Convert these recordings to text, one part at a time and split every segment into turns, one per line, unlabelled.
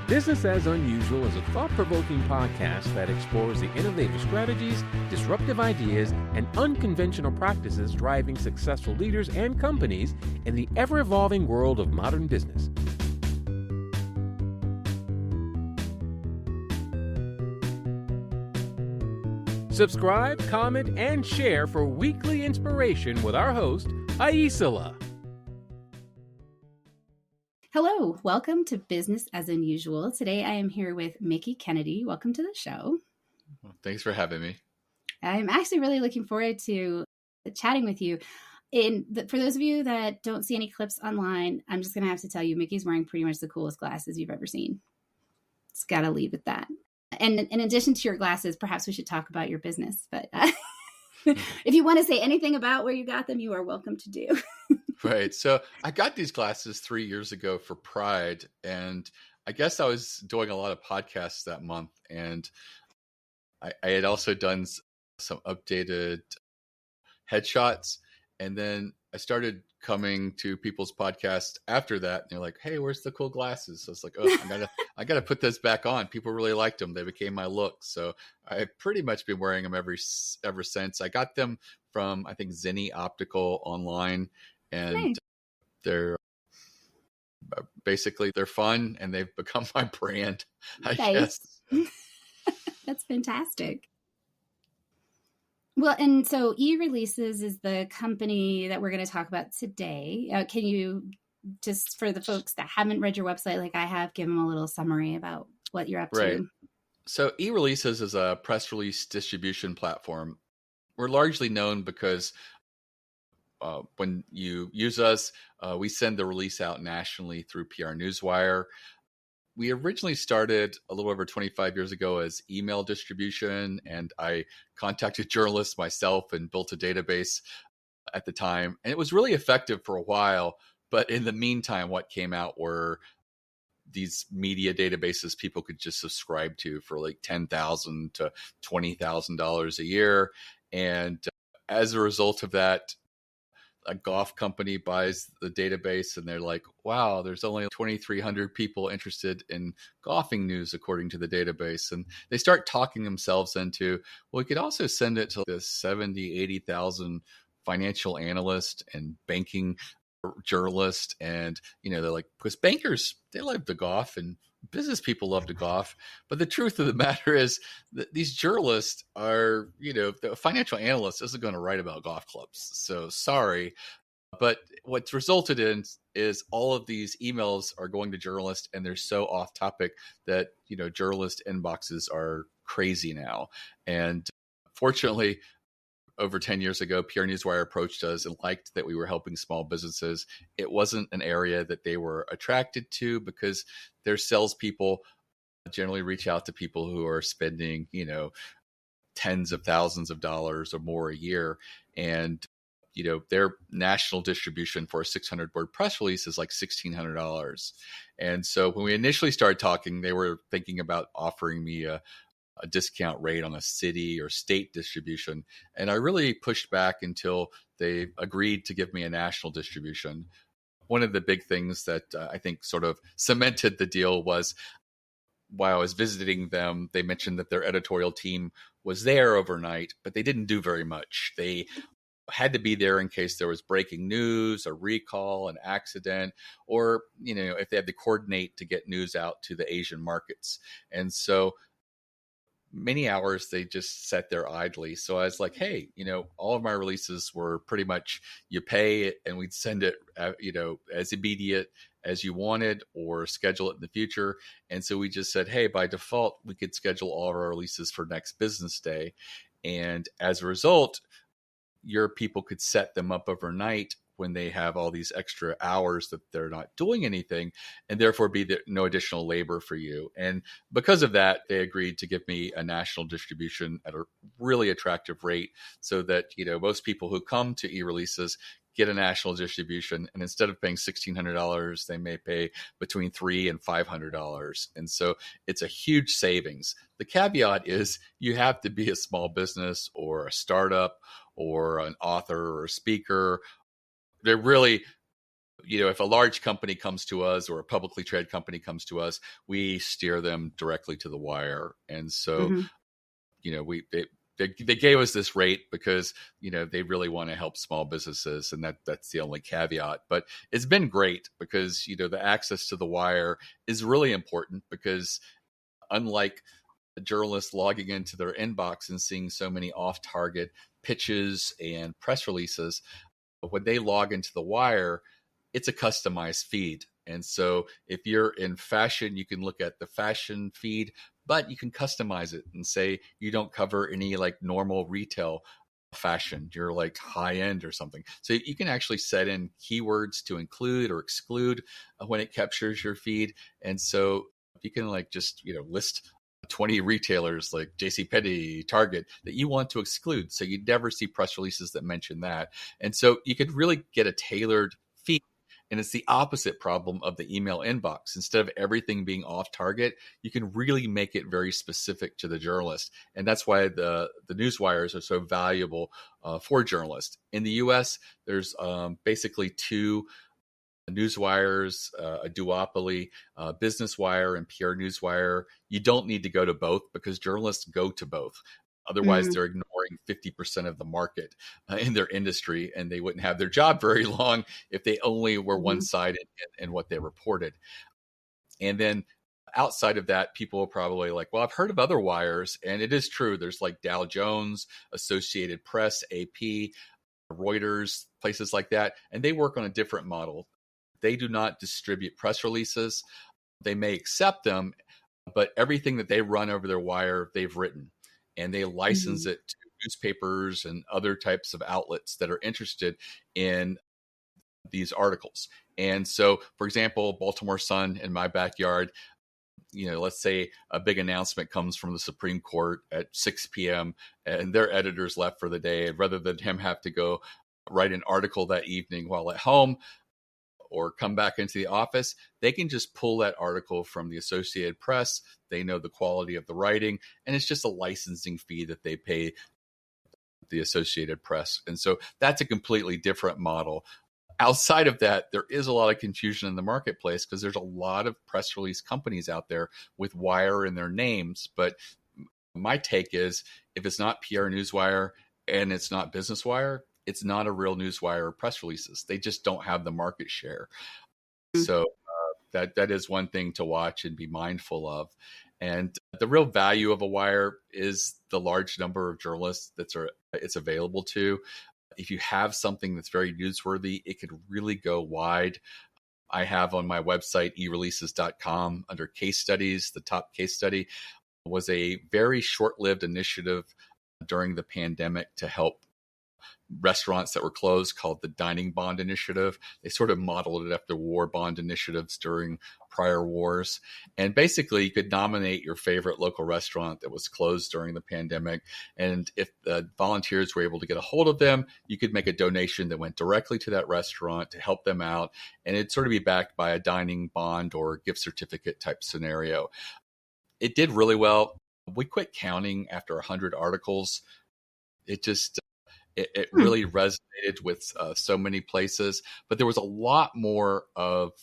Business as Unusual is a thought-provoking podcast that explores the innovative strategies, disruptive ideas, and unconventional practices driving successful leaders and companies in the ever-evolving world of modern business. Subscribe, comment, and share for weekly inspiration with our host, Aicila.
Hello, welcome to Business as Unusual. Today I am here with Mickie Kennedy. Welcome to the show.
Well, thanks for having me.
I'm actually really looking forward to chatting with you. For those of you that don't see any clips online, I'm just going to have to tell you, Mickey's wearing pretty much the coolest glasses you've ever seen. It's got to leave at that. And in addition to your glasses, perhaps we should talk about your business. But if you want to say anything about where you got them, you are welcome to do.
Right. So I got these glasses 3 years ago for Pride. And I guess I was doing a lot of podcasts that month. And I had also done some updated headshots. And then I started coming to people's podcasts after that. And they're like, hey, where's the cool glasses? So it's like, oh, I gotta put this back on. People really liked them. They became my look. So I've pretty much been wearing them ever since. I got them from, I think, Zenny Optical online. And
Nice.
They're basically, they're fun and they've become my brand, I
Nice.
guess.
That's fantastic. Well, and so eReleases is the company that we're going to talk about today. Can you, just for the folks that haven't read your website like I have, give them a little summary about what you're up
Right.
to?
So eReleases is a press release distribution platform. We're largely known because when you use us, we send the release out nationally through PR Newswire. We originally started a little over 25 years ago as email distribution, and I contacted journalists myself and built a database at the time. And it was really effective for a while. But in the meantime, what came out were these media databases people could just subscribe to for like $10,000 to $20,000 a year. And as a result of that, a golf company buys the database and they're like, wow, there's only 2,300 people interested in golfing news according to the database. And they start talking themselves into, well, we could also send it to this 70, 80,000 financial analyst and banking journalist. And, they're like, because bankers, they love to golf and business people love to golf. But the truth of the matter is that these journalists are, the financial analyst isn't going to write about golf clubs. So sorry. But what's resulted in is all of these emails are going to journalists and they're so off topic that, journalist inboxes are crazy now. And fortunately, over 10 years ago, PR Newswire approached us and liked that we were helping small businesses. It wasn't an area that they were attracted to because their salespeople generally reach out to people who are spending, tens of thousands of dollars or more a year. And, their national distribution for a 600-word press release is like $1,600. And so when we initially started talking, they were thinking about offering me a discount rate on a city or state distribution. And I really pushed back until they agreed to give me a national distribution. One of the big things that I think sort of cemented the deal was while I was visiting them, they mentioned that their editorial team was there overnight, but they didn't do very much. They had to be there in case there was breaking news, a recall, an accident, or, if they had to coordinate to get news out to the Asian markets. And so many hours they just sat there idly. So I was like, hey, all of my releases were pretty much you pay it and we'd send it, as immediate as you wanted or schedule it in the future. And so we just said, hey, by default, we could schedule all of our releases for next business day. And as a result, your people could set them up overnight when they have all these extra hours that they're not doing anything, and therefore be no additional labor for you. And because of that, they agreed to give me a national distribution at a really attractive rate so that, most people who come to eReleases get a national distribution. And instead of paying $1,600, they may pay between $300 and $500. And so it's a huge savings. The caveat is you have to be a small business or a startup or an author or a speaker. They're really if a large company comes to us or a publicly traded company comes to us, we steer them directly to the wire. And so,
Mm-hmm.
They gave us this rate because, they really want to help small businesses. And that's the only caveat. But it's been great because, the access to the wire is really important because unlike journalists logging into their inbox and seeing so many off-target pitches and press releases, when they log into the wire, it's a customized feed. And so if you're in fashion, you can look at the fashion feed, but you can customize it and say you don't cover any like normal retail fashion. You're like high end or something. So you can actually set in keywords to include or exclude when it captures your feed. And so you can like just, list 20 retailers like JCPenney, Target that you want to exclude. So you never see press releases that mention that. And so you could really get a tailored feed. And it's the opposite problem of the email inbox. Instead of everything being off target, you can really make it very specific to the journalist. And that's why the news wires are so valuable for journalists. In the US, there's basically two news wires, a duopoly, Business Wire and PR Newswire. You don't need to go to both because journalists go to both. Otherwise, they're ignoring 50% of the market in their industry, and they wouldn't have their job very long if they only were one-sided in what they reported. And then outside of that, people are probably like, well, I've heard of other wires, and it is true. There's like Dow Jones, Associated Press, AP, Reuters, places like that, and they work on a different model. They do not distribute press releases. They may accept them, but everything that they run over their wire, they've written. And they license it to newspapers and other types of outlets that are interested in these articles. And so, for example, Baltimore Sun in my backyard, let's say a big announcement comes from the Supreme Court at 6 p.m. and their editor's left for the day. And rather than him have to go write an article that evening while at home, or come back into the office, they can just pull that article from the Associated Press. They know the quality of the writing, and it's just a licensing fee that they pay the Associated Press. And so that's a completely different model. Outside of that, there is a lot of confusion in the marketplace because there's a lot of press release companies out there with wire in their names. But my take is if it's not PR Newswire and it's not Business Wire, it's not a real newswire or press releases. They just don't have the market share. So that is one thing to watch and be mindful of. And the real value of a wire is the large number of journalists it's available to. If you have something that's very newsworthy, it could really go wide. I have on my website, eReleases.com, under case studies, the top case study was a very short-lived initiative during the pandemic to help restaurants that were closed called the Dining Bond Initiative. They sort of modeled it after war bond initiatives during prior wars. And basically, you could nominate your favorite local restaurant that was closed during the pandemic. And if the volunteers were able to get a hold of them, you could make a donation that went directly to that restaurant to help them out. And it'd sort of be backed by a dining bond or gift certificate type scenario. It did really well. We quit counting after 100 articles. It really resonated with so many places, but there was a lot more of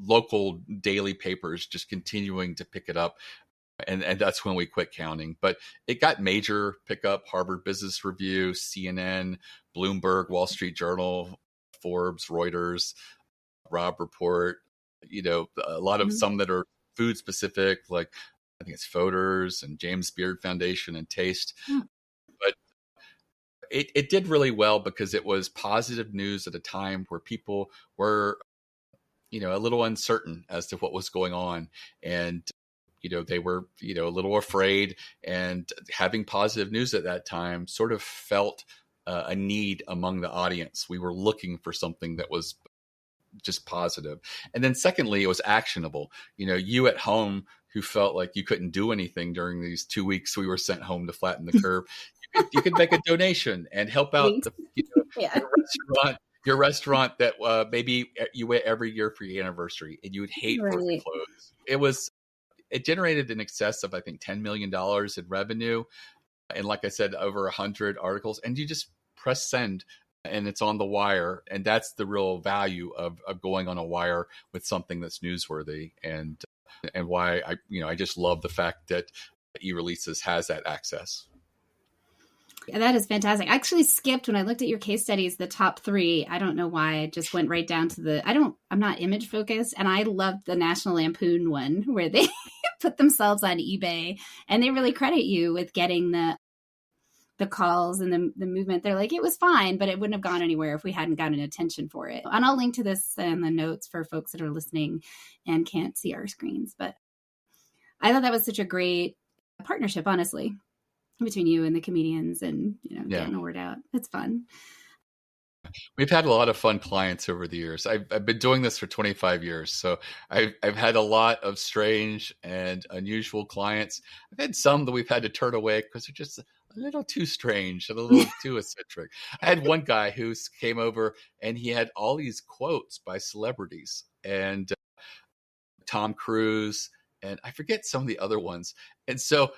local daily papers just continuing to pick it up. And that's when we quit counting. But it got major pickup: Harvard Business Review, CNN, Bloomberg, Wall Street Journal, Forbes, Reuters, Robb Report, a lot of some that are food specific, like I think it's Fodor's and James Beard Foundation and Taste. But it did really well because it was positive news at a time where people were, a little uncertain as to what was going on. And, they were, a little afraid, and having positive news at that time sort of felt a need among the audience. We were looking for something that was just positive. And then secondly, it was actionable. You at home who felt like you couldn't do anything during these 2 weeks we were sent home to flatten the curve, you could make a donation and help out your restaurant that maybe you went every year for your anniversary and you would hate for it to close. It generated in excess of, I think, $10 million in revenue. And like I said, over 100 articles, and you just press send and it's on the wire. And that's the real value of going on a wire with something that's newsworthy, and why I just love the fact that eReleases has that access.
That is fantastic. I actually skipped when I looked at your case studies, the top 3. I don't know why. I just went right down to I'm not image focused. And I loved the National Lampoon one where they put themselves on eBay and they really credit you with getting the calls and the movement. They're like, it was fine, but it wouldn't have gone anywhere if we hadn't gotten attention for it. And I'll link to this in the notes for folks that are listening and can't see our screens. But I thought that was such a great partnership, honestly, between you and the comedians and, getting the word out. It's fun.
We've had a lot of fun clients over the years. I've been doing this for 25 years. So I've had a lot of strange and unusual clients. I've had some that we've had to turn away because they're just a little too strange and a little too eccentric. I had one guy who came over and he had all these quotes by celebrities and Tom Cruise, and I forget some of the other ones. And so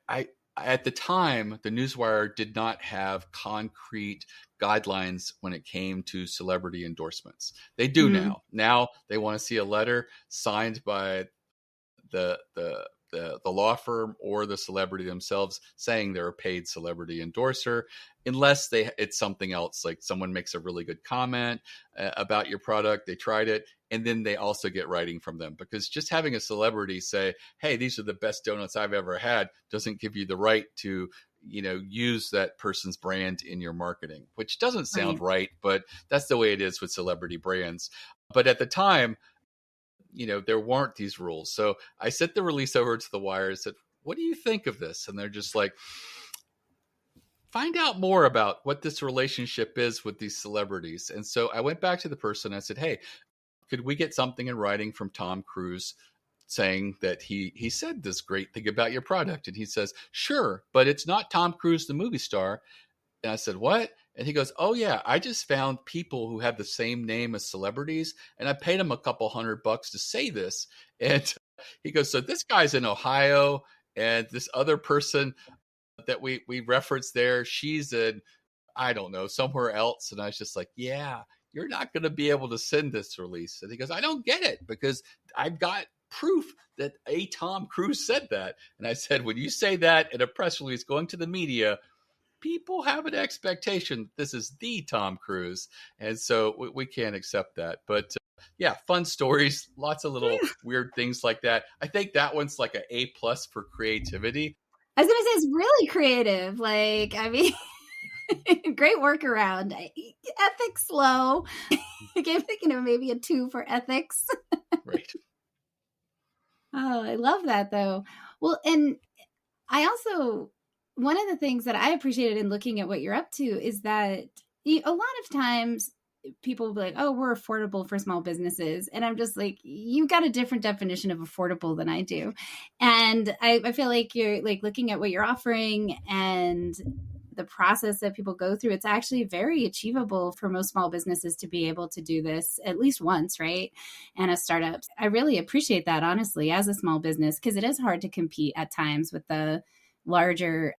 I at the time, the Newswire did not have concrete guidelines when it came to celebrity endorsements. They do now. Now they want to see a letter signed by the law firm or the celebrity themselves saying they're a paid celebrity endorser, unless it's something else, like someone makes a really good comment about your product, they tried it, and then they also get writing from them. Because just having a celebrity say, hey, these are the best donuts I've ever had, doesn't give you the right to use that person's brand in your marketing, which doesn't sound right, but that's the way it is with celebrity brands. But at the time, there weren't these rules. So I sent the release over to the Wire and said, what do you think of this? And they're just like, find out more about what this relationship is with these celebrities. And so I went back to the person. I said, hey, could we get something in writing from Tom Cruise saying that he said this great thing about your product? And he says, sure, but it's not Tom Cruise, the movie star. And I said, what? And he goes, oh yeah, I just found people who have the same name as celebrities, and I paid them a couple $100 to say this. And he goes, so this guy's in Ohio, and this other person that we referenced there, she's in, I don't know, somewhere else. And I was just like, yeah, you're not going to be able to send this release. And he goes, I don't get it, because I've got proof that a Tom Cruise said that. And I said, when you say that in a press release going to the media, people have an expectation this is the Tom Cruise. And so we can't accept that. But yeah, fun stories, lots of little weird things like that. I think that one's like an A+ for creativity.
I was going to say, it's really creative. Like, I mean, great workaround. Ethics low. I'm thinking of maybe a 2 for ethics.
Right.
Oh, I love that though. Well, and I also, one of the things that I appreciated in looking at what you're up to is that a lot of times people will be like, oh, we're affordable for small businesses. And I'm just like, you got a different definition of affordable than I do. And I feel like you're like looking at what you're offering and the process that people go through. It's actually very achievable for most small businesses to be able to do this at least once, right? And as startups, I really appreciate that, honestly, as a small business, because it is hard to compete at times with the larger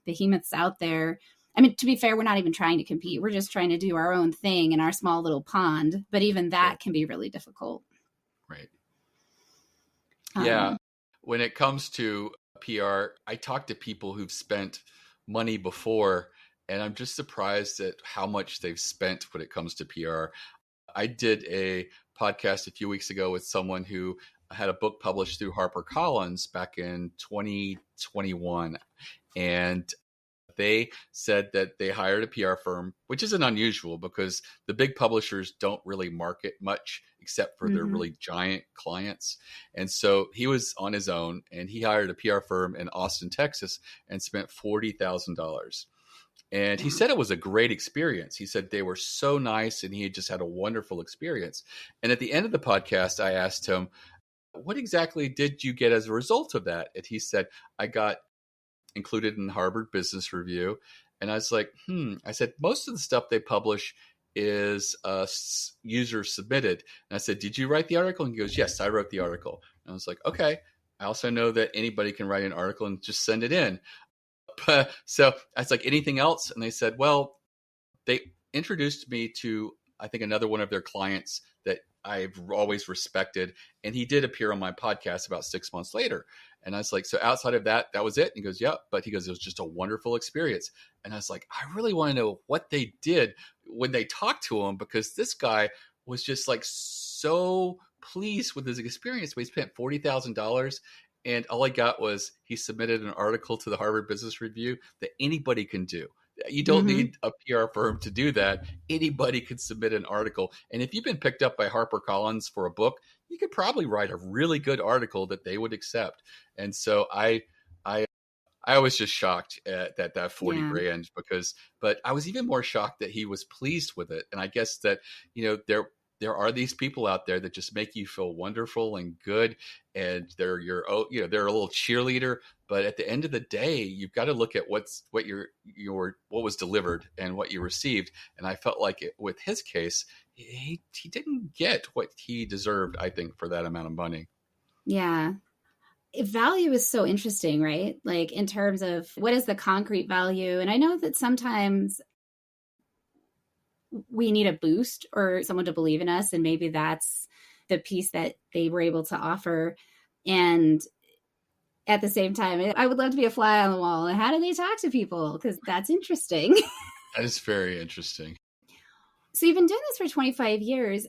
behemoths out there. I mean, to be fair, we're not even trying to compete. We're just trying to do our own thing in our small little pond. But even that can be really difficult.
Right. Yeah. When it comes to PR, I talk to people who've spent money before, and I'm just surprised at how much they've spent when it comes to PR. I did a podcast a few weeks ago with someone who had a book published through HarperCollins back in 2021. And they said that they hired a PR firm, which isn't unusual because the big publishers don't really market much except for their really giant clients. And so he was on his own, and he hired a PR firm in Austin, Texas, and spent $40,000. And he said it was a great experience. He said they were so nice, and he had just had a wonderful experience. And at the end of the podcast, I asked him, what exactly did you get as a result of that? And he said, I got included in Harvard Business Review. And I was like, I said, most of the stuff they publish is user submitted. And I said, did you write the article? And he goes, yes, I wrote the article. And I was like, okay. I also know that anybody can write an article and just send it in. So I was like, anything else? And they said, well, introduced me to, I think, another one of their clients that I've always respected. And he did appear on my podcast about 6 months later. And I was like, so outside of that, that was it? And he goes, yeah. But he goes, it was just a wonderful experience. And I was like, I really want to know what they did when they talked to him, because this guy was just like so pleased with his experience. But he spent $40,000. And all I got was he submitted an article to the Harvard Business Review that anybody can do. You don't need a PR firm to do that. Anybody could submit an article. And if you've been picked up by HarperCollins for a book, you could probably write a really good article that they would accept. And so I was just shocked at that 40 grand but I was even more shocked that he was pleased with it. And I guess that, there are these people out there that just make you feel wonderful and good, and they're they're a little cheerleader. But at the end of the day, you've got to look at what was delivered and what you received. And I felt like with his case, he didn't get what he deserved, I think, for that amount of money.
Yeah. Value is so interesting, right? Like in terms of what is the concrete value? And I know that sometimes we need a boost or someone to believe in us. And maybe that's the piece that they were able to offer. And at the same time, I would love to be a fly on the wall. And how do they talk to people? Because that's interesting.
That is very interesting.
So you've been doing this for 25 years.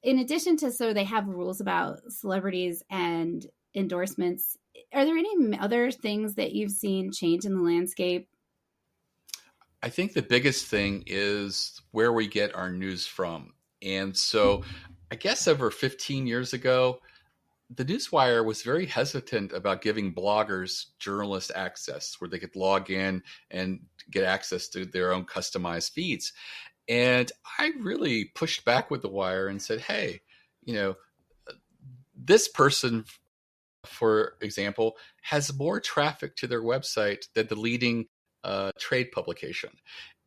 In addition to, so they have rules about celebrities and endorsements, are there any other things that you've seen change in the landscape?
I think the biggest thing is where we get our news from. And so I guess over 15 years ago, the Newswire was very hesitant about giving bloggers journalist access where they could log in and get access to their own customized feeds. And I really pushed back with the Wire and said, hey, this person, for example, has more traffic to their website than the leading trade publication.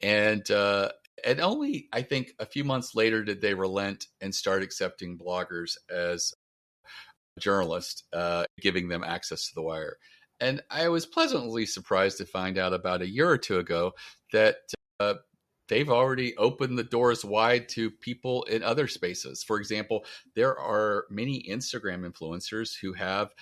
And only, I think, a few months later did they relent and start accepting bloggers as journalists, giving them access to the Wire. And I was pleasantly surprised to find out about a year or two ago that they've already opened the doors wide to people in other spaces. For example, there are many Instagram influencers who have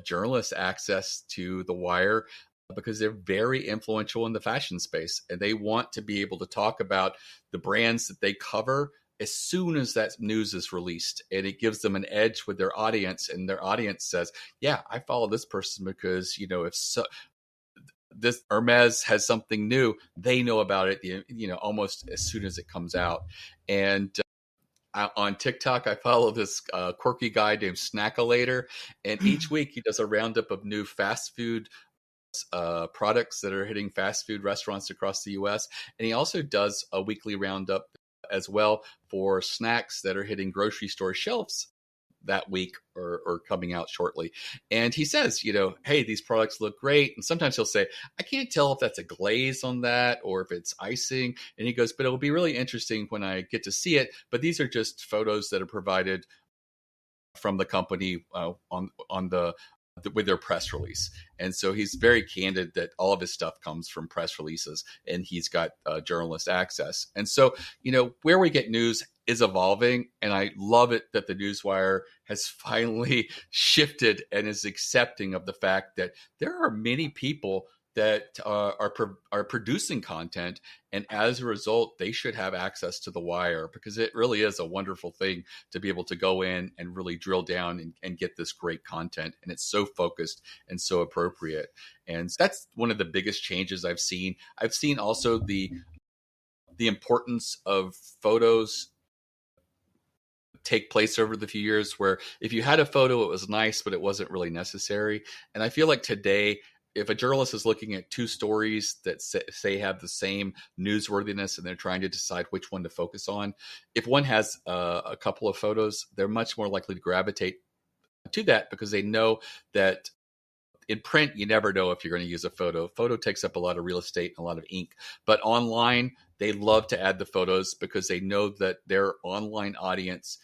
journalist access to the Wire because they're very influential in the fashion space, and they want to be able to talk about the brands that they cover as soon as that news is released. And it gives them an edge with their audience, and their audience says, yeah, I follow this person because, if this Hermes has something new, they know about it, almost as soon as it comes out. And on TikTok, I follow this quirky guy named Snackalator, and each week he does a roundup of new fast food products that are hitting fast food restaurants across the US. And he also does a weekly roundup as well for snacks that are hitting grocery store shelves that week or coming out shortly. And he says, hey, these products look great. And sometimes he'll say, I can't tell if that's a glaze on that or if it's icing. And he goes, but it'll be really interesting when I get to see it. But these are just photos that are provided from the company with their press release. And so he's very candid that all of his stuff comes from press releases, and he's got journalist access. And so, where we get news is evolving, and I love it that the Newswire has finally shifted and is accepting of the fact that there are many people that are producing content, and as a result, they should have access to the Wire, because it really is a wonderful thing to be able to go in and really drill down and get this great content, and it's so focused and so appropriate. And that's one of the biggest changes I've seen. I've seen also the importance of photos take place over the few years, where if you had a photo, it was nice, but it wasn't really necessary. And I feel like today, if a journalist is looking at two stories that say have the same newsworthiness and they're trying to decide which one to focus on, if one has a couple of photos, they're much more likely to gravitate to that, because they know that in print, you never know if you're going to use a photo. Photo takes up a lot of real estate and a lot of ink. But online, they love to add the photos because they know that their online audience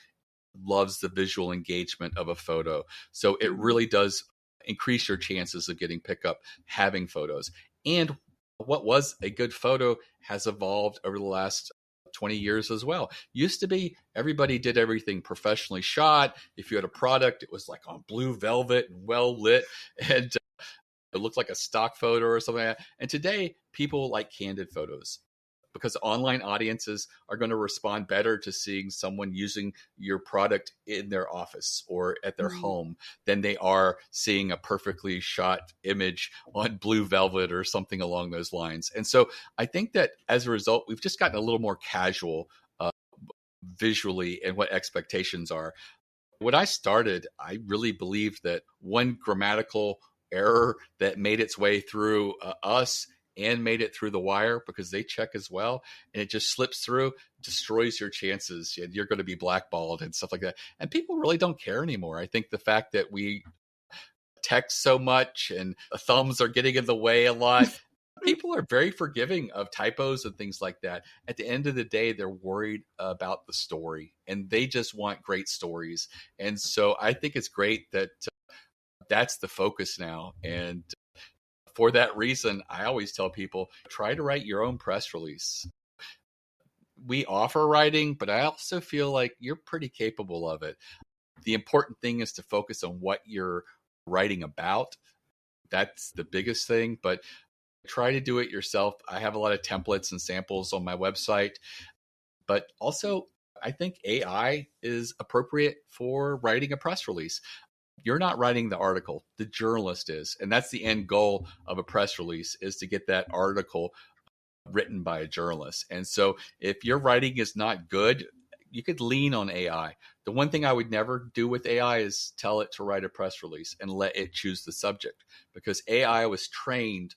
loves the visual engagement of a photo. So it really does increase your chances of getting pickup having photos. And what was a good photo has evolved over the last 20 years as well. Used to be everybody did everything professionally shot. If you had a product, it was like on blue velvet and well lit, and it looked like a stock photo or something like that. And today, people like candid photos because online audiences are going to respond better to seeing someone using your product in their office or at their home than they are seeing a perfectly shot image on blue velvet or something along those lines. And so I think that as a result, we've just gotten a little more casual visually and what expectations are. When I started, I really believed that one grammatical error that made its way through us and made it through the wire, because they check as well, and it just slips through, destroys your chances, and you're going to be blackballed and stuff like that. And people really don't care anymore. I think the fact that we text so much and the thumbs are getting in the way a lot, people are very forgiving of typos and things like that. At the end of the day, they're worried about the story, and they just want great stories. And so I think it's great that that's the focus now. And for that reason, I always tell people, try to write your own press release. We offer writing, but I also feel like you're pretty capable of it. The important thing is to focus on what you're writing about. That's the biggest thing, but try to do it yourself. I have a lot of templates and samples on my website, but also I think AI is appropriate for writing a press release. You're not writing the article, the journalist is. And that's the end goal of a press release, is to get that article written by a journalist. And so if your writing is not good, you could lean on AI. The one thing I would never do with AI is tell it to write a press release and let it choose the subject, because AI was trained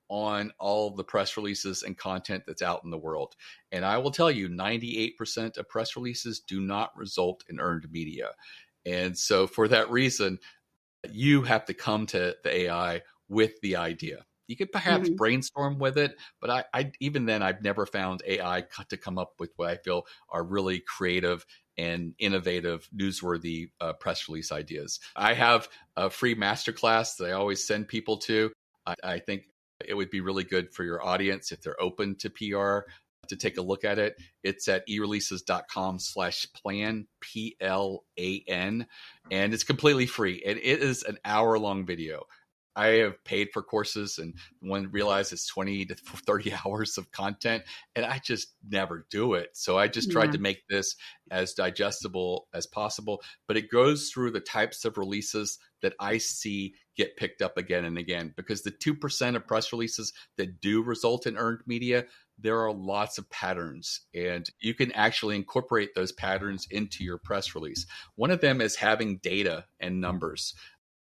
on all the press releases and content that's out in the world. And I will tell you, 98% of press releases do not result in earned media. And so for that reason, you have to come to the AI with the idea. You could perhaps brainstorm with it, but I even then, I've never found AI to come up with what I feel are really creative and innovative, newsworthy press release ideas. I have a free masterclass that I always send people to. I think it would be really good for your audience if they're open to PR to take a look at it. It's at eReleases.com/plan, PLAN, and it's completely free. And it is an hour-long video. I have paid for courses and one realized it's 20 to 30 hours of content, and I just never do it. So I just tried to make this as digestible as possible, but it goes through the types of releases that I see get picked up again and again, because the 2% of press releases that do result in earned media, there are lots of patterns, and you can actually incorporate those patterns into your press release. One of them is having data and numbers.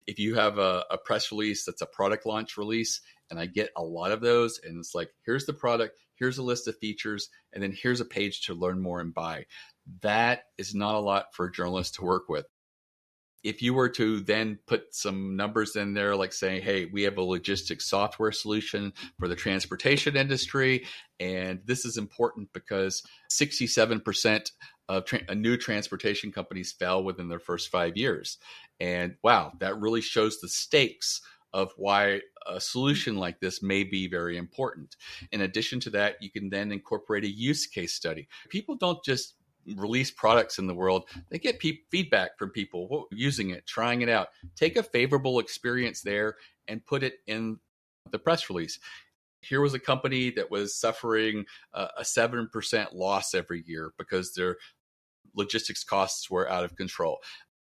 If you have a press release that's a product launch release, and I get a lot of those, and it's like, here's the product, here's a list of features, and then here's a page to learn more and buy. That is not a lot for a journalist to work with. If you were to then put some numbers in there, like saying, hey, we have a logistics software solution for the transportation industry, and this is important because 67% of new transportation companies fail within their first 5 years. And wow, that really shows the stakes of why a solution like this may be very important. In addition to that, you can then incorporate a use case study. People don't just release products in the world. They get feedback from people using it, trying it out. Take a favorable experience there and put it in the press release. Here was a company that was suffering a 7% loss every year because their logistics costs were out of control.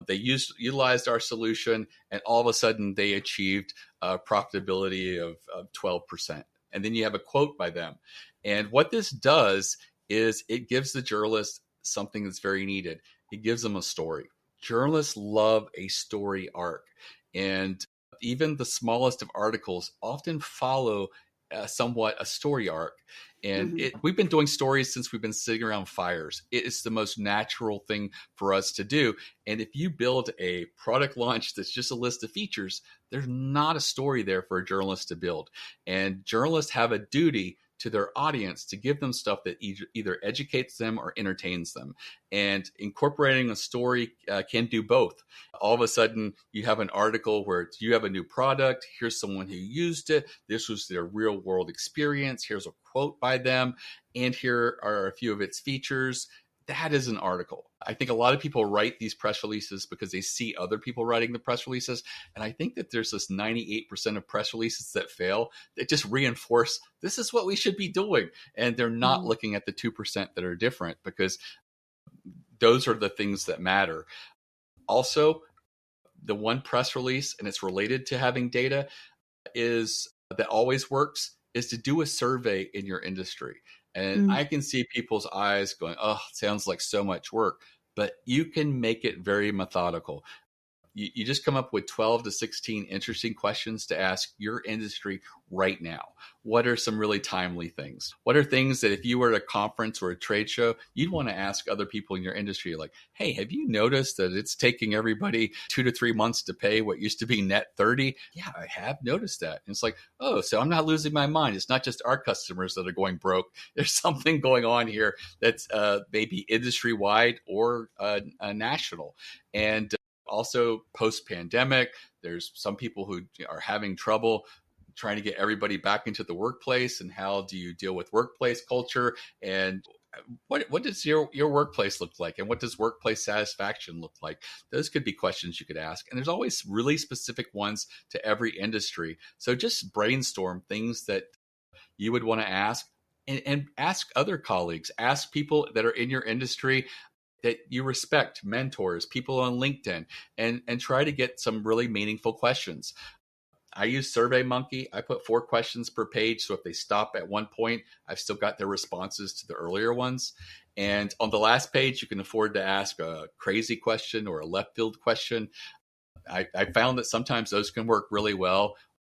They utilized our solution, and all of a sudden they achieved profitability of 12%. And then you have a quote by them. And what this does is it gives the journalist something that's very needed. It gives them a story. Journalists love a story arc. And even the smallest of articles often follow somewhat a story arc. And we've been doing stories since we've been sitting around fires. It is the most natural thing for us to do. And if you build a product launch that's just a list of features, there's not a story there for a journalist to build. And journalists have a duty to their audience to give them stuff that either educates them or entertains them. And incorporating a story can do both. All of a sudden, you have an article where you have a new product. Here's someone who used it. This was their real world experience. Here's a quote by them. And here are a few of its features. That is an article. I think a lot of people write these press releases because they see other people writing the press releases. And I think that there's this 98% of press releases that fail that just reinforce this is what we should be doing. And they're not looking at the 2% that are different, because those are the things that matter. Also, the one press release, and it's related to having data, is that always works, is to do a survey in your industry. And I can see people's eyes going, oh, it sounds like so much work, but you can make it very methodical. You just come up with 12 to 16 interesting questions to ask your industry right now. What are some really timely things? What are things that if you were at a conference or a trade show, you'd want to ask other people in your industry, like, hey, have you noticed that it's taking everybody 2 to 3 months to pay what used to be net 30? Yeah, I have noticed that. And it's like, oh, so I'm not losing my mind. It's not just our customers that are going broke. There's something going on here that's maybe industry-wide or national. And also, post-pandemic, there's some people who are having trouble trying to get everybody back into the workplace. And how do you deal with workplace culture? And what does your workplace look like? And what does workplace satisfaction look like? Those could be questions you could ask. And there's always really specific ones to every industry. So just brainstorm things that you would want to ask, and ask other colleagues, ask people that are in your industry that you respect, mentors, people on LinkedIn, and try to get some really meaningful questions. I use SurveyMonkey. I put 4 questions per page. So if they stop at one point, I've still got their responses to the earlier ones. And on the last page, you can afford to ask a crazy question or a left field question. I found that sometimes those can work really well.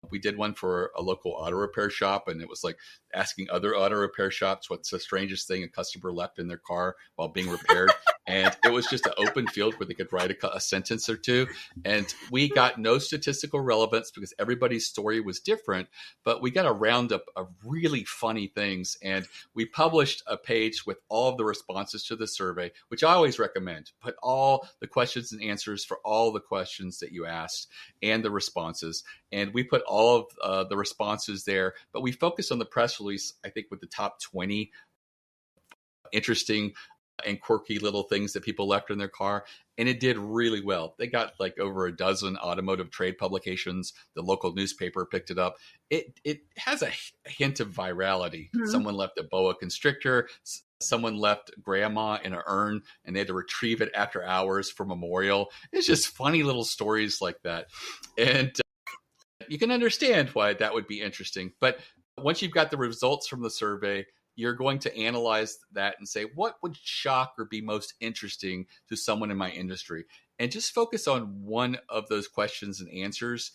We did one for a local auto repair shop, and it was like asking other auto repair shops what's the strangest thing a customer left in their car while being repaired. And it was just an open field where they could write a sentence or two. And we got no statistical relevance because everybody's story was different, but we got a roundup of really funny things. And we published a page with all of the responses to the survey, which I always recommend. Put all the questions and answers for all the questions that you asked and the responses. And we put all of the responses there, but we focused on the press release, I think, with the top 20 interesting and quirky little things that people left in their car. And it did really well. They got like over a dozen automotive trade publications. The local newspaper picked it up. It has a hint of virality. Someone left a boa constrictor. Someone left grandma in an urn and they had to retrieve it after hours for memorial. It's just funny little stories like that. And you can understand why that would be interesting. But once you've got the results from the survey, you're going to analyze that and say, what would shock or be most interesting to someone in my industry? And just focus on one of those questions and answers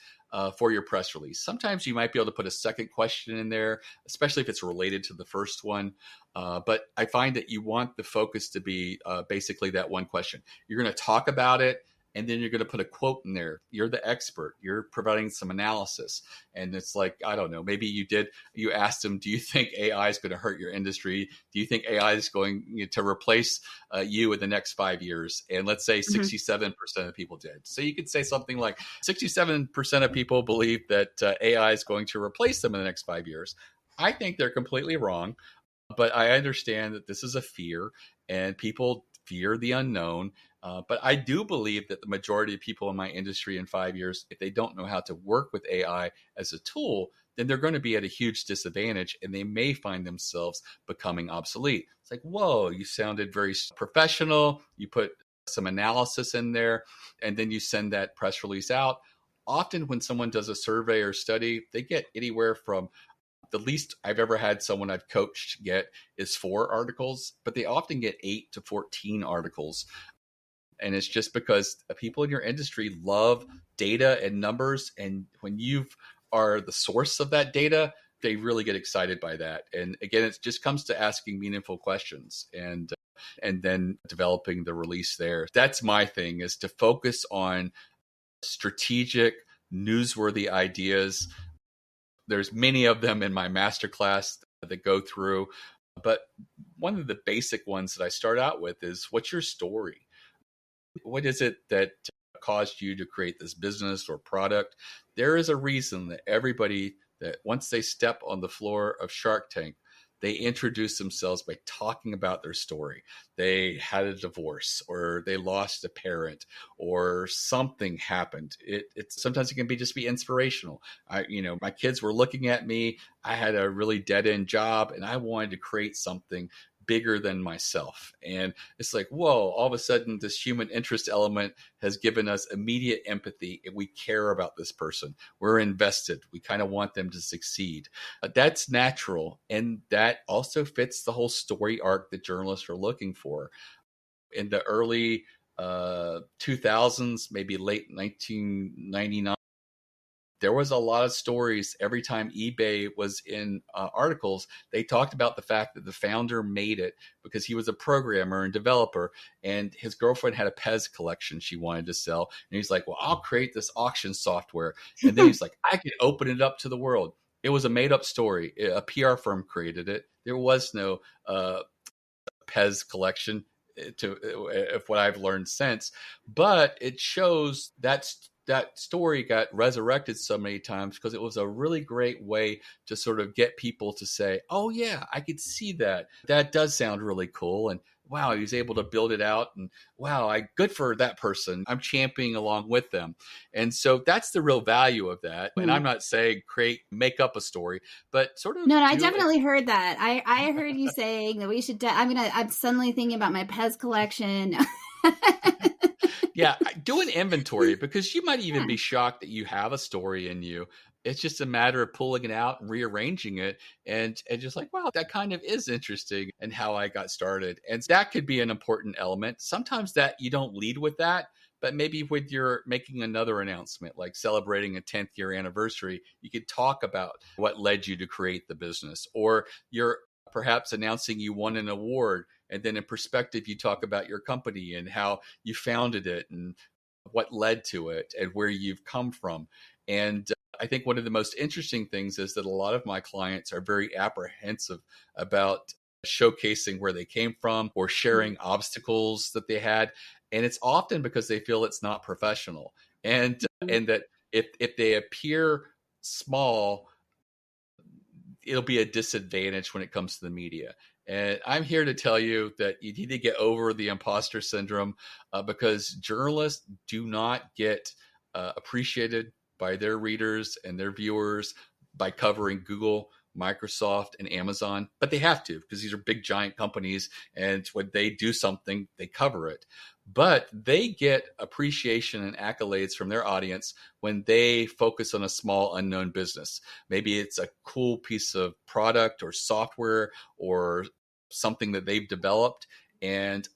for your press release. Sometimes you might be able to put a second question in there, especially if it's related to the first one. But I find that you want the focus to be basically that one question. You're going to talk about it, and then you're going to put a quote in there. You're the expert. You're providing some analysis. And it's like, I don't know, maybe you asked them, do you think AI is going to hurt your industry? Do you think AI is going to replace you in the next 5 years? And let's say 67% of people did. So you could say something like 67% of people believe that AI is going to replace them in the next 5 years. I think they're completely wrong, but I understand that this is a fear and people fear the unknown. But I do believe that the majority of people in my industry in 5 years, if they don't know how to work with AI as a tool, then they're going to be at a huge disadvantage and they may find themselves becoming obsolete. It's like, whoa, you sounded very professional. You put some analysis in there and then you send that press release out. Often when someone does a survey or study, they get anywhere from the least I've ever had someone I've coached get is 4 articles, but they often get 8 to 14 articles. And it's just because people in your industry love data and numbers. And when you are the source of that data, they really get excited by that. And again, it just comes to asking meaningful questions and then developing the release there. That's my thing, is to focus on strategic, newsworthy ideas. There's many of them in my masterclass. that go through. But one of the basic ones that I start out with is, what's your story? What is it that caused you to create this business or product? There is a reason that everybody, that once they step on the floor of Shark Tank, they introduce themselves by talking about their story. They had a divorce, or they lost a parent, or something happened. It's sometimes it can be just be inspirational. My kids were looking at me. I had a really dead end job, and I wanted to create something bigger than myself. And it's like, whoa, all of a sudden this human interest element has given us immediate empathy, and we care about this person. We're invested. We kind of want them to succeed. That's natural. And that also fits the whole story arc that journalists are looking for. In the early 2000s, maybe late 1999, there was a lot of stories. Every time eBay was in articles, they talked about the fact that the founder made it because he was a programmer and developer, and his girlfriend had a Pez collection she wanted to sell. And he's like, well, I'll create this auction software. And then he's like, I can open it up to the world. It was a made up story. A PR firm created it. There was no Pez collection, of what I've learned since. But it shows that story got resurrected so many times because it was a really great way to sort of get people to say, oh yeah, I could see that. That does sound really cool. And wow, he was able to build it out. And wow, good for that person. I'm championing along with them. And so that's the real value of that. And I'm not saying make up a story, but sort of.
No, I definitely heard that. I heard you saying that we should, I'm suddenly thinking about my Pez collection.
Yeah, do an inventory, because you might even be shocked that you have a story in you. It's just a matter of pulling it out and rearranging it, and just like, wow, that kind of is interesting, and how I got started. And that could be an important element. Sometimes that you don't lead with that, but maybe when you're making another announcement, like celebrating a 10th year anniversary, you could talk about what led you to create the business, or you're perhaps announcing you won an award. And then in perspective, you talk about your company and how you founded it and what led to it and where you've come from. And I think one of the most interesting things is that a lot of my clients are very apprehensive about showcasing where they came from or sharing obstacles that they had. And it's often because they feel it's not professional. And that if they appear small, it'll be a disadvantage when it comes to the media. And I'm here to tell you that you need to get over the imposter syndrome, because journalists do not get appreciated by their readers and their viewers by covering Google, Microsoft, and Amazon. But they have to, because these are big, giant companies. And when they do something, they cover it. But they get appreciation and accolades from their audience when they focus on a small, unknown business. Maybe it's a cool piece of product or software or something that they've developed, and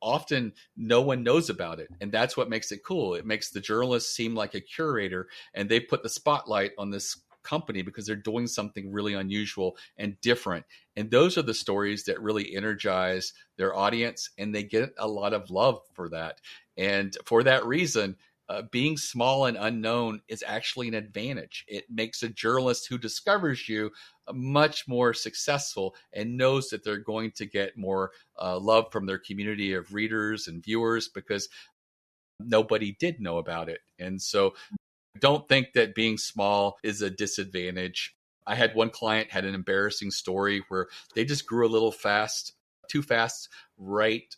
often no one knows about it. And that's what makes it cool. It makes the journalist seem like a curator, and they put the spotlight on this company because they're doing something really unusual and different. And those are the stories that really energize their audience, and they get a lot of love for that. And for that reason, being small and unknown is actually an advantage. It makes a journalist who discovers you much more successful and knows that they're going to get more love from their community of readers and viewers because nobody did know about it. And so don't think that being small is a disadvantage. I had one client had an embarrassing story where they just grew a little too fast right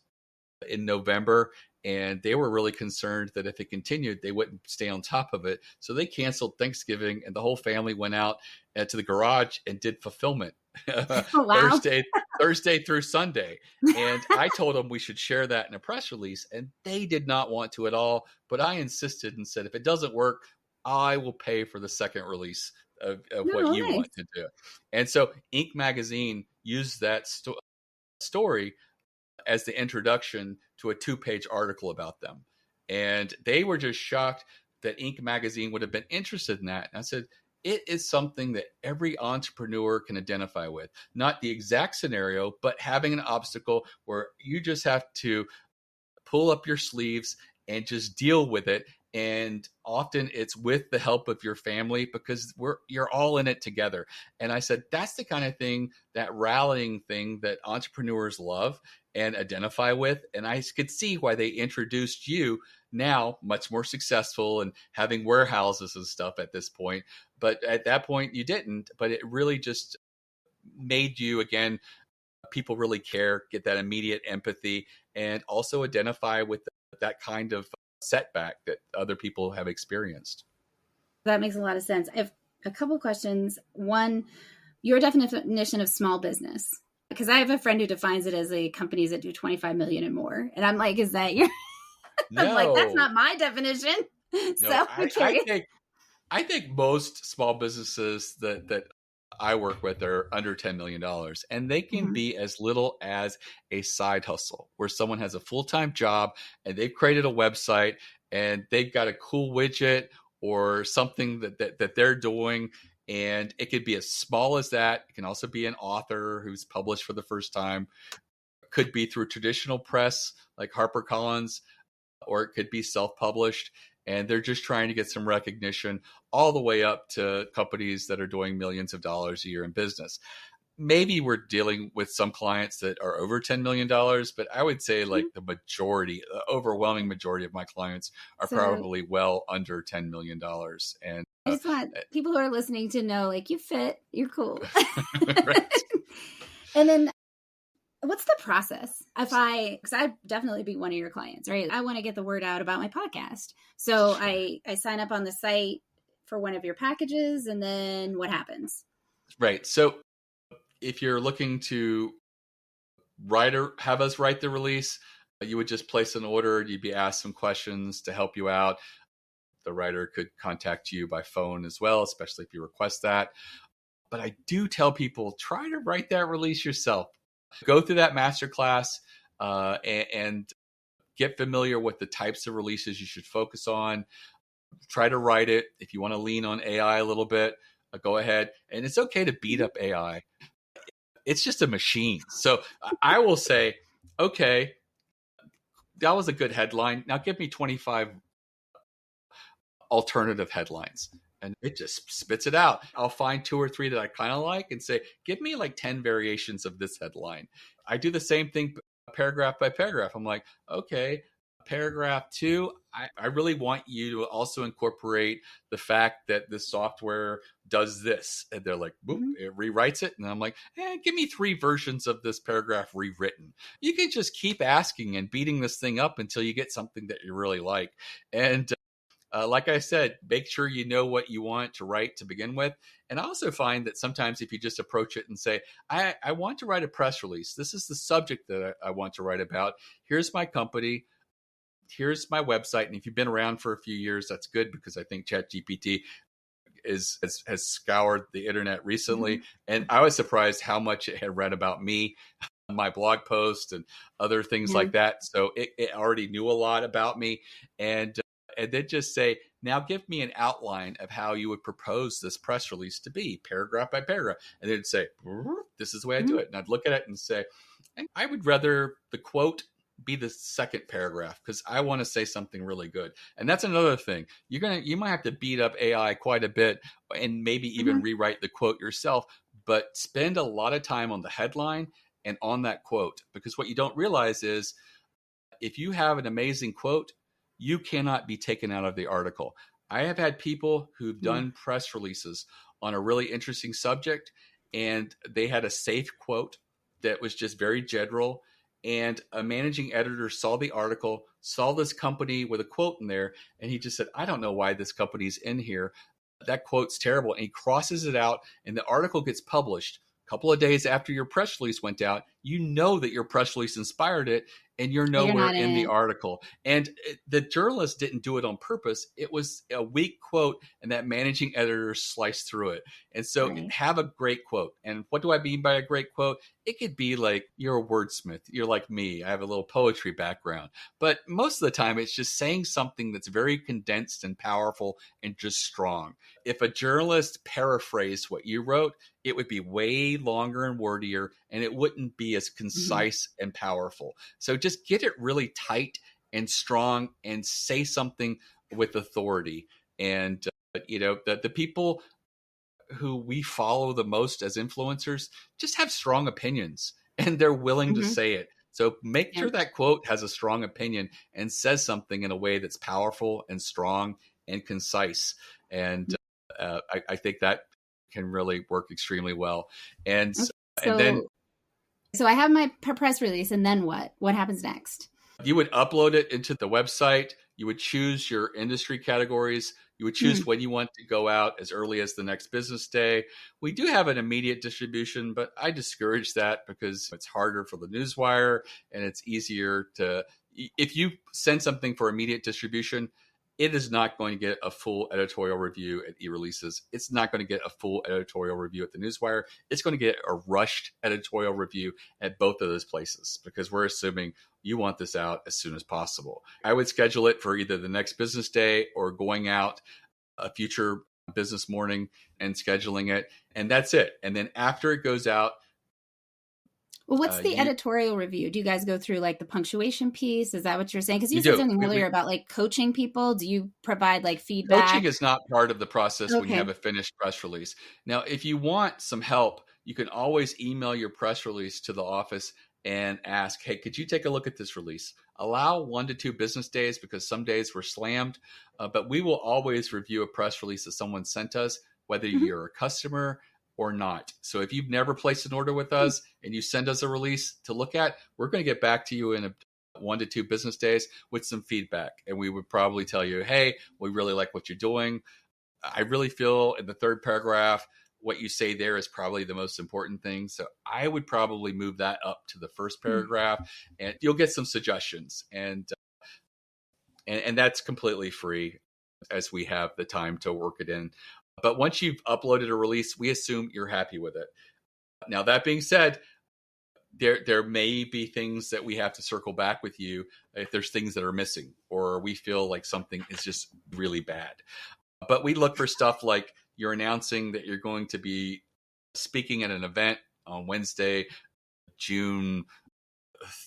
in November. And they were really concerned that if it continued, they wouldn't stay on top of it. So they canceled Thanksgiving, and the whole family went out to the garage and did fulfillment
Wow.
Thursday through Sunday. And I told them we should share that in a press release, and they did not want to at all. But I insisted and said, if it doesn't work, I will pay for the second release of what you want to do. And so Inc. magazine used that story as the introduction to a 2-page article about them. And they were just shocked that Inc. magazine would have been interested in that. And I said, it is something that every entrepreneur can identify with. Not the exact scenario, but having an obstacle where you just have to pull up your sleeves and just deal with it And often it's with the help of your family because you're all in it together. And I said, that's the kind of thing, that rallying thing that entrepreneurs love and identify with. And I could see why they introduced you, now much more successful and having warehouses and stuff at this point. But at that point you didn't, but it really just made you, again, people really care, get that immediate empathy, and also identify with that kind of setback that other people have experienced.
That makes a lot of sense. I have a couple questions. One, your definition of small business, because I have a friend who defines it as companies that do 25 million and more. And I'm like, is that your,
No.
I'm like, that's not my definition.
No,
So
I think most small businesses that I work with are under $10 million, and they can be as little as a side hustle where someone has a full-time job and they've created a website and they've got a cool widget or something that they're doing. And it could be as small as that. It can also be an author who's published for the first time. It could be through traditional press like HarperCollins, or it could be self-published. And they're just trying to get some recognition, all the way up to companies that are doing millions of dollars a year in business. Maybe we're dealing with some clients that are over $10 million, but I would say like the overwhelming majority of my clients are probably well under $10 million. And
I just want people who are listening to know, like, you fit, you're cool.
Right.
And then what's the process? Because I'd definitely be one of your clients, right? I want to get the word out about my podcast. So I sign up on the site for one of your packages, and then what happens?
Right. So if you're looking to have us write the release, you would just place an order. You'd be asked some questions to help you out. The writer could contact you by phone as well, especially if you request that. But I do tell people, try to write that release yourself. Go through that masterclass and get familiar with the types of releases you should focus on. Try to write it. If you want to lean on AI a little bit, go ahead. And it's okay to beat up AI. It's just a machine. So I will say, okay, that was a good headline. Now give me 25 alternative headlines. And it just spits it out. I'll find 2 or 3 that I kind of like and say, give me like 10 variations of this headline. I do the same thing paragraph by paragraph. I'm like, okay, paragraph 2, I really want you to also incorporate the fact that this software does this. And they're like, boop, it rewrites it. And I'm like, give me 3 versions of this paragraph rewritten. You can just keep asking and beating this thing up until you get something that you really like. And like I said, make sure you know what you want to write to begin with. And I also find that sometimes if you just approach it and say, I want to write a press release. This is the subject that I want to write about. Here's my company. Here's my website. And if you've been around for a few years, that's good, because I think ChatGPT has scoured the internet recently. And I was surprised how much it had read about me, my blog post and other things like that. So it already knew a lot about me. And then just say, now give me an outline of how you would propose this press release to be, paragraph by paragraph. And they'd say, this is the way I do it. And I'd look at it and say, I would rather the quote be the second paragraph, because I want to say something really good. And that's another thing. You might have to beat up AI quite a bit and maybe even rewrite the quote yourself, but spend a lot of time on the headline and on that quote. Because what you don't realize is, if you have an amazing quote, you cannot be taken out of the article. I have had people who've done press releases on a really interesting subject, and they had a safe quote that was just very general. And a managing editor saw the article, saw this company with a quote in there, and he just said, I don't know why this company's in here. That quote's terrible. And he crosses it out, and the article gets published. A couple of days after your press release went out, you know that your press release inspired it, and you're nowhere in the article. And the journalist didn't do it on purpose. It was a weak quote, and that managing editor sliced through it. And so have a great quote. And what do I mean by a great quote? It could be like, you're a wordsmith. You're like me. I have a little poetry background. But most of the time, it's just saying something that's very condensed and powerful and just strong. If a journalist paraphrased what you wrote, it would be way longer and wordier, and it wouldn't be as concise and powerful. So just get it really tight and strong and say something with authority. And, the people who we follow the most as influencers just have strong opinions and they're willing to
Mm-hmm.
say it. So make
Yeah.
sure that quote has a strong opinion and says something in a way that's powerful and strong and concise. And I think that can really work extremely well. And
Okay.
and then
So I have my press release, and then what? What happens next?
you would upload it into the website. You would choose your industry categories. You would choose when you want to go out as early as the next business day. We do have an immediate distribution, but I discourage that because it's harder for the newswire and it's easier to, if you send something for immediate distribution, it is not going to get a full editorial review at eReleases. It's not going to get a full editorial review at the newswire. It's going to get a rushed editorial review at both of those places because we're assuming you want this out as soon as possible. I would schedule it for either the next business day or going out a future business morning and scheduling it. And that's it. And then after it goes out,
well, what's the editorial review? Do you guys go through like the punctuation piece? Is that what you're saying? Because you said something earlier about like coaching people. Do you provide like feedback?
Coaching is not part of the process when you have a finished press release. Now, if you want some help, you can always email your press release to the office and ask, hey, could you take a look at this release? Allow 1 to 2 business days because some days we're slammed, but we will always review a press release that someone sent us, whether you're a customer or not. So if you've never placed an order with us and you send us a release to look at, we're going to get back to you in 1 to 2 business days with some feedback. And we would probably tell you, hey, we really like what you're doing. I really feel in the third paragraph, what you say there is probably the most important thing. So I would probably move that up to the first paragraph and you'll get some suggestions. And that's completely free as we have the time to work it in. But once you've uploaded a release, we assume you're happy with it. Now, that being said, there may be things that we have to circle back with you if there's things that are missing or we feel like something is just really bad. But we look for stuff like you're announcing that you're going to be speaking at an event on Wednesday, June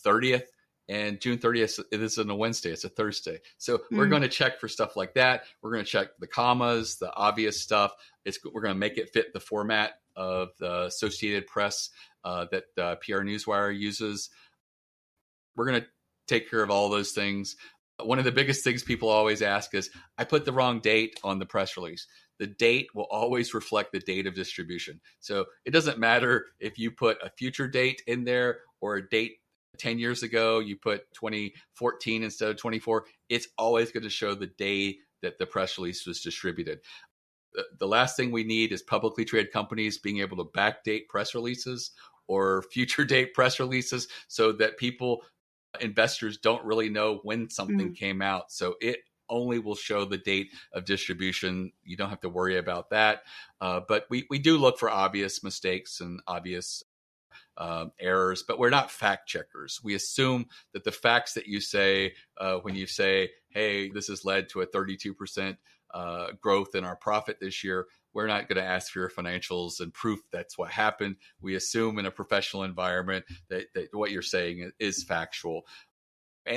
30th. And June 30th, it isn't a Wednesday, it's a Thursday. So we're going to check for stuff like that. We're going to check the commas, the obvious stuff. We're going to make it fit the format of the Associated Press that PR Newswire uses. We're going to take care of all those things. One of the biggest things people always ask is, I put the wrong date on the press release. The date will always reflect the date of distribution. So it doesn't matter if you put a future date in there or a date 10 years ago, you put 2014 instead of 24, it's always going to show the day that the press release was distributed. The last thing we need is publicly traded companies being able to backdate press releases or future date press releases so that investors don't really know when something came out. So it only will show the date of distribution. You don't have to worry about that. But we do look for obvious mistakes and obvious errors, but we're not fact checkers. We assume that the facts that you say when you say, hey, this has led to a 32% growth in our profit this year, we're not going to ask for your financials and proof that's what happened. We assume in a professional environment that what you're saying is factual.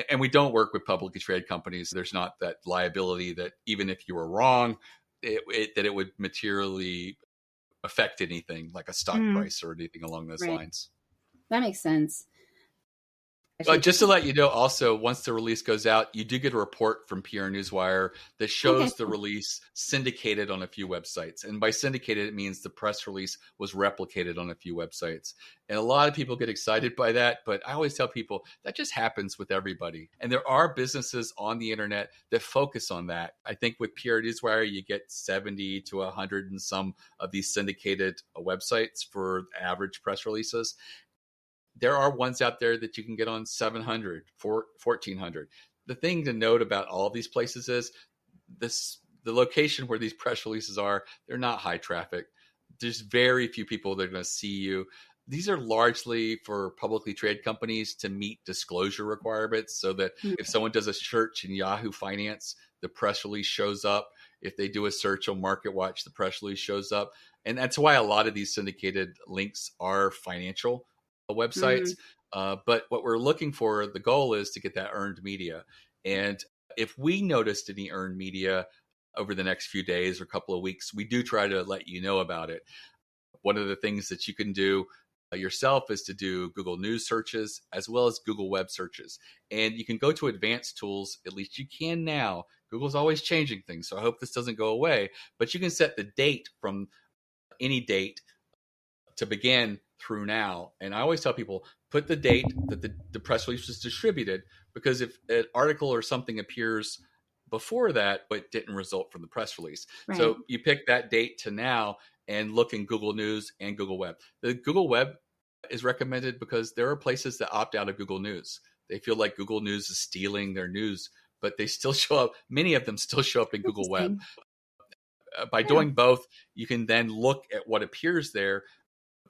And we don't work with publicly traded companies. There's not that liability that even if you were wrong, that it would materially affect anything like a stock price or anything along those lines.
That makes sense.
Just to let you know, also, once the release goes out, you do get a report from PR Newswire that shows the release syndicated on a few websites. And by syndicated, it means the press release was replicated on a few websites. And a lot of people get excited by that, but I always tell people that just happens with everybody. And there are businesses on the internet that focus on that. I think with PR Newswire, you get 70 to 100 and some of these syndicated websites for average press releases. There are ones out there that you can get on 700, 1400. The thing to note about all of these places is the location where these press releases are, they're not high traffic. There's very few people that are going to see you. These are largely for publicly traded companies to meet disclosure requirements so that if someone does a search in Yahoo Finance, the press release shows up. If they do a search on MarketWatch, the press release shows up. And that's why a lot of these syndicated links are financial websites. But what we're looking for, the goal is to get that earned media. And If we noticed any earned media over the next few days or couple of weeks, we do try to let you know about it. One of the things that you can do yourself is to do Google News searches as well as Google Web searches. And you can go to advanced tools, at least you can now. Google's always changing things, so I hope this doesn't go away. But you can set the date from any date to begin through now. And I always tell people, put the date that the press release was distributed, because if an article or something appears before that, but it didn't result from the press release.
Right.
So you pick that date to now and look in Google News and Google Web. The Google Web is recommended because there are places that opt out of Google News. They feel like Google News is stealing their news, but they still show up. Many of them still show up in Google Web. By doing both, you can then look at what appears there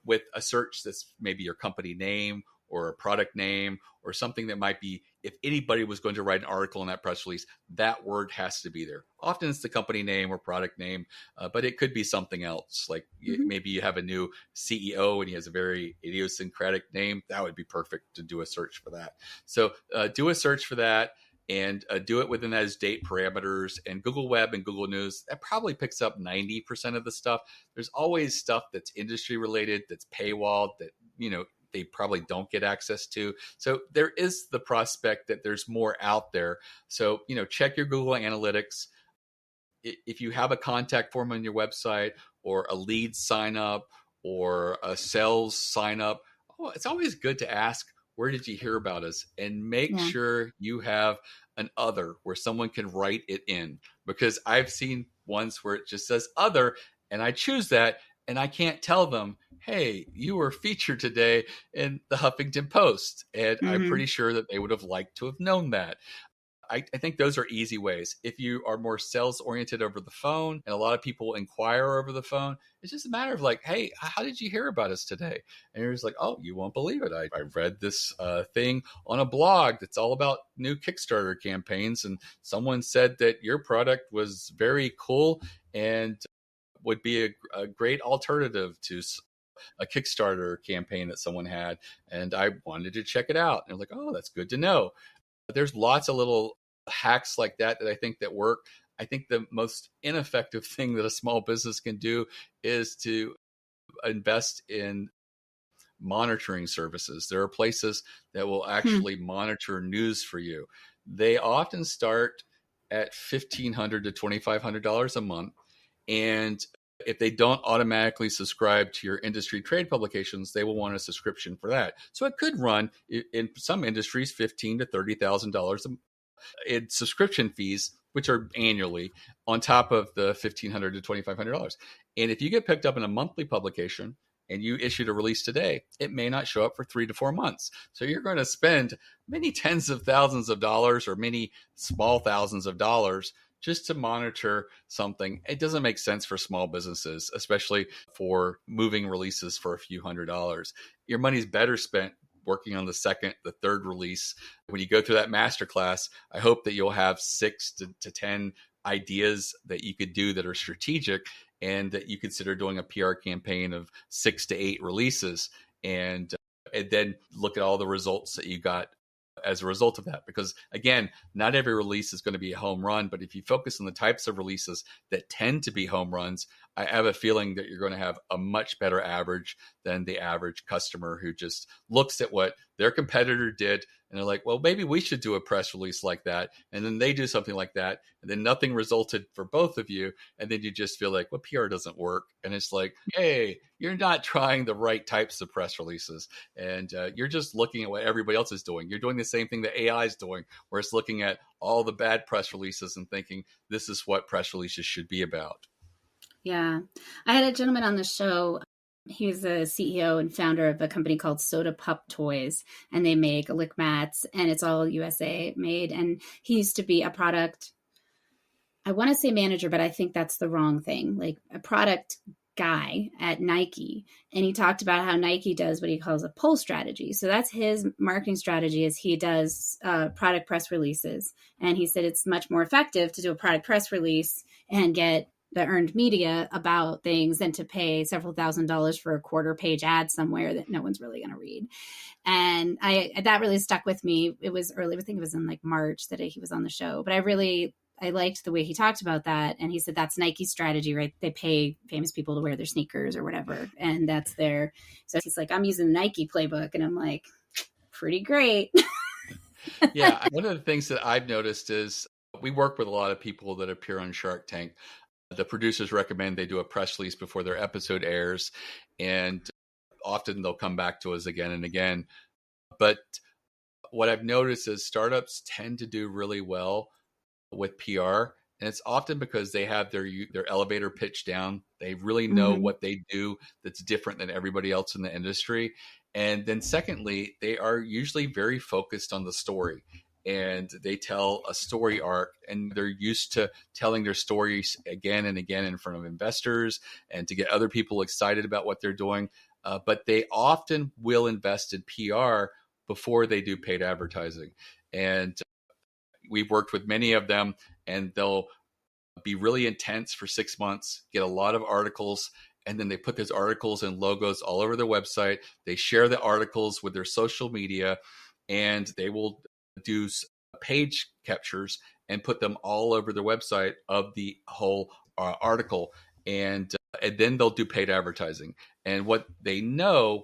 with a search that's maybe your company name or a product name or something that might be, if anybody was going to write an article in that press release, that word has to be there. Often it's the company name or product name, but it could be something else. Like maybe you have a new CEO and he has a very idiosyncratic name. That would be perfect to do a search for that. So do a search for that. And do it within those date parameters. And Google Web and Google News, that probably picks up 90% of the stuff. There's always stuff that's industry related, that's paywalled, that, they probably don't get access to. So there is the prospect that there's more out there. So, check your Google Analytics. If you have a contact form on your website or a lead sign up or a sales sign up, it's always good to ask, where did you hear about us? And make sure you have an other where someone can write it in, because I've seen ones where it just says other and I choose that and I can't tell them, hey, you were featured today in the Huffington Post. And I'm pretty sure that they would have liked to have known that. I think those are easy ways. If you are more sales oriented over the phone, and a lot of people inquire over the phone, it's just a matter of like, hey, how did you hear about us today? And you're just like, oh, you won't believe it. I read this thing on a blog that's all about new Kickstarter campaigns. And someone said that your product was very cool and would be a great alternative to a Kickstarter campaign that someone had. And I wanted to check it out. And I was like, oh, that's good to know. But there's lots of little hacks like that I think that work. I think the most ineffective thing that a small business can do is to invest in monitoring services. There are places that will actually monitor news for you. They often start at $1,500 to $2,500 a month. And if they don't automatically subscribe to your industry trade publications, they will want a subscription for that. So it could run in some industries $15,000 to $30,000 in subscription fees, which are annually on top of the $1,500 to $2,500. And if you get picked up in a monthly publication and you issued a release today, it may not show up for 3 to 4 months. So you're going to spend many tens of thousands of dollars or many small thousands of dollars just to monitor something. It doesn't make sense for small businesses, especially for moving releases for a few $100s. Your money's better spent working on the second, the third release. When you go through that masterclass, I hope that you'll have 6 to 10 ideas that you could do that are strategic, and that you consider doing a PR campaign of 6 to 8 releases, and then look at all the results that you got as a result of that. Because again, not every release is going to be a home run, but if you focus on the types of releases that tend to be home runs, I have a feeling that you're going to have a much better average than the average customer who just looks at what their competitor did and they're like, well, maybe we should do a press release like that. And then they do something like that. And then nothing resulted for both of you. And then you just feel like, well, PR doesn't work. And it's like, hey, you're not trying the right types of press releases. And you're just looking at what everybody else is doing. You're doing the same thing that AI is doing, where it's looking at all the bad press releases and thinking this is what press releases should be about.
Yeah. I had a gentleman on the show. He was the CEO and founder of a company called Soda Pup Toys, and they make lick mats, and it's all USA made. And he used to be a product, I want to say manager, but I think that's the wrong thing, like a product guy at Nike. And he talked about how Nike does what he calls a pull strategy. So that's his marketing strategy, is he does product press releases. And he said it's much more effective to do a product press release and get earned media about things than to pay several $1,000s for a quarter-page ad somewhere that no one's really going to read. And that really stuck with me. It was early, I think it was in like March that he was on the show, but I liked the way he talked about that. And he said, that's Nike's strategy, right? They pay famous people to wear their sneakers or whatever. And that's so he's like, I'm using the Nike playbook. And I'm like, pretty great.
Yeah. One of the things that I've noticed is we work with a lot of people that appear on Shark Tank. The producers recommend they do a press release before their episode airs. And often they'll come back to us again and again. But what I've noticed is startups tend to do really well with PR. And it's often because they have their elevator pitch down. They really know what they do that's different than everybody else in the industry. And then secondly, they are usually very focused on the story. And they tell a story arc, and they're used to telling their stories again and again in front of investors and to get other people excited about what they're doing. But they often will invest in PR before they do paid advertising. And we've worked with many of them, and they'll be really intense for 6 months, get a lot of articles, and then they put those articles and logos all over their website. They share the articles with their social media, and they will do page captures and put them all over their website of the whole article. And then they'll do paid advertising. And what they know